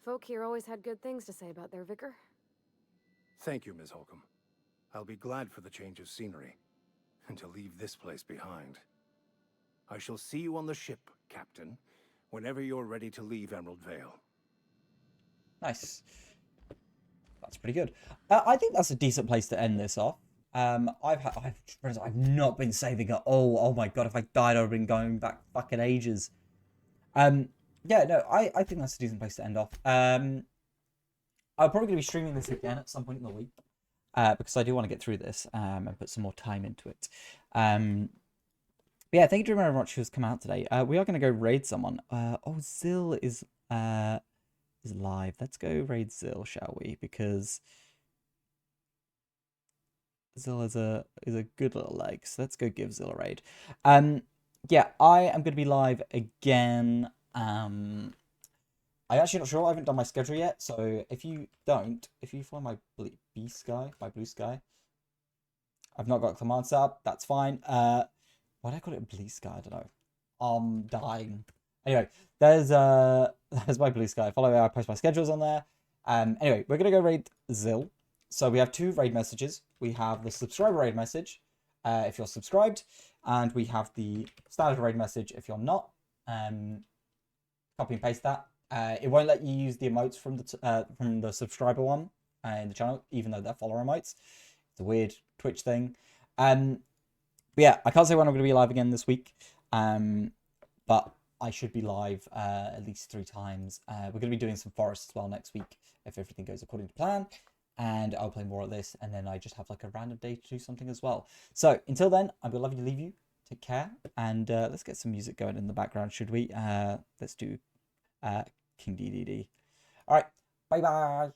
Folk here always had good things to say about their vicar. Thank you, Ms. Holcomb. I'll be glad for the change of scenery, and to leave this place behind. I shall see you on the ship, Captain, whenever you're ready to leave Emerald Vale. Nice. That's pretty good. I think that's a decent place to end this off. I've not been saving at all. Oh my god, if I died, I'd have been going back fucking ages. Yeah, no, I think that's a decent place to end off. I'm probably going to be streaming this again at some point in the week. Because I do want to get through this and put some more time into it. But yeah, thank you very much who's come out today. We are going to go raid someone. Oh, Zill is live. Let's go raid Zill, shall we? Because Zill is a good little leg. So let's go give Zill a raid. yeah, I am going to be live again. I'm actually not sure. I haven't done my schedule yet. So if you follow my blue sky, I've not got command set up. That's fine. Why did I call it blue sky? I don't know. I'm dying. Anyway, there's my blue sky. Follow it. I post my schedules on there. Anyway, we're gonna go raid Zil. So we have 2 raid messages. We have the subscriber raid message, if you're subscribed, and we have the standard raid message if you're not. Copy and paste that. It won't let you use the emotes from the subscriber one in the channel, even though they're follower emotes. It's a weird Twitch thing. But yeah, I can't say when I'm going to be live again this week. But I should be live at least 3 times. We're going to be doing some forest as well next week if everything goes according to plan. And I'll play more of this, and then I just have like a random day to do something as well. So until then, I'm going to leave you. Take care, and let's get some music going in the background, should we? Let's do King DDD. All right, bye bye.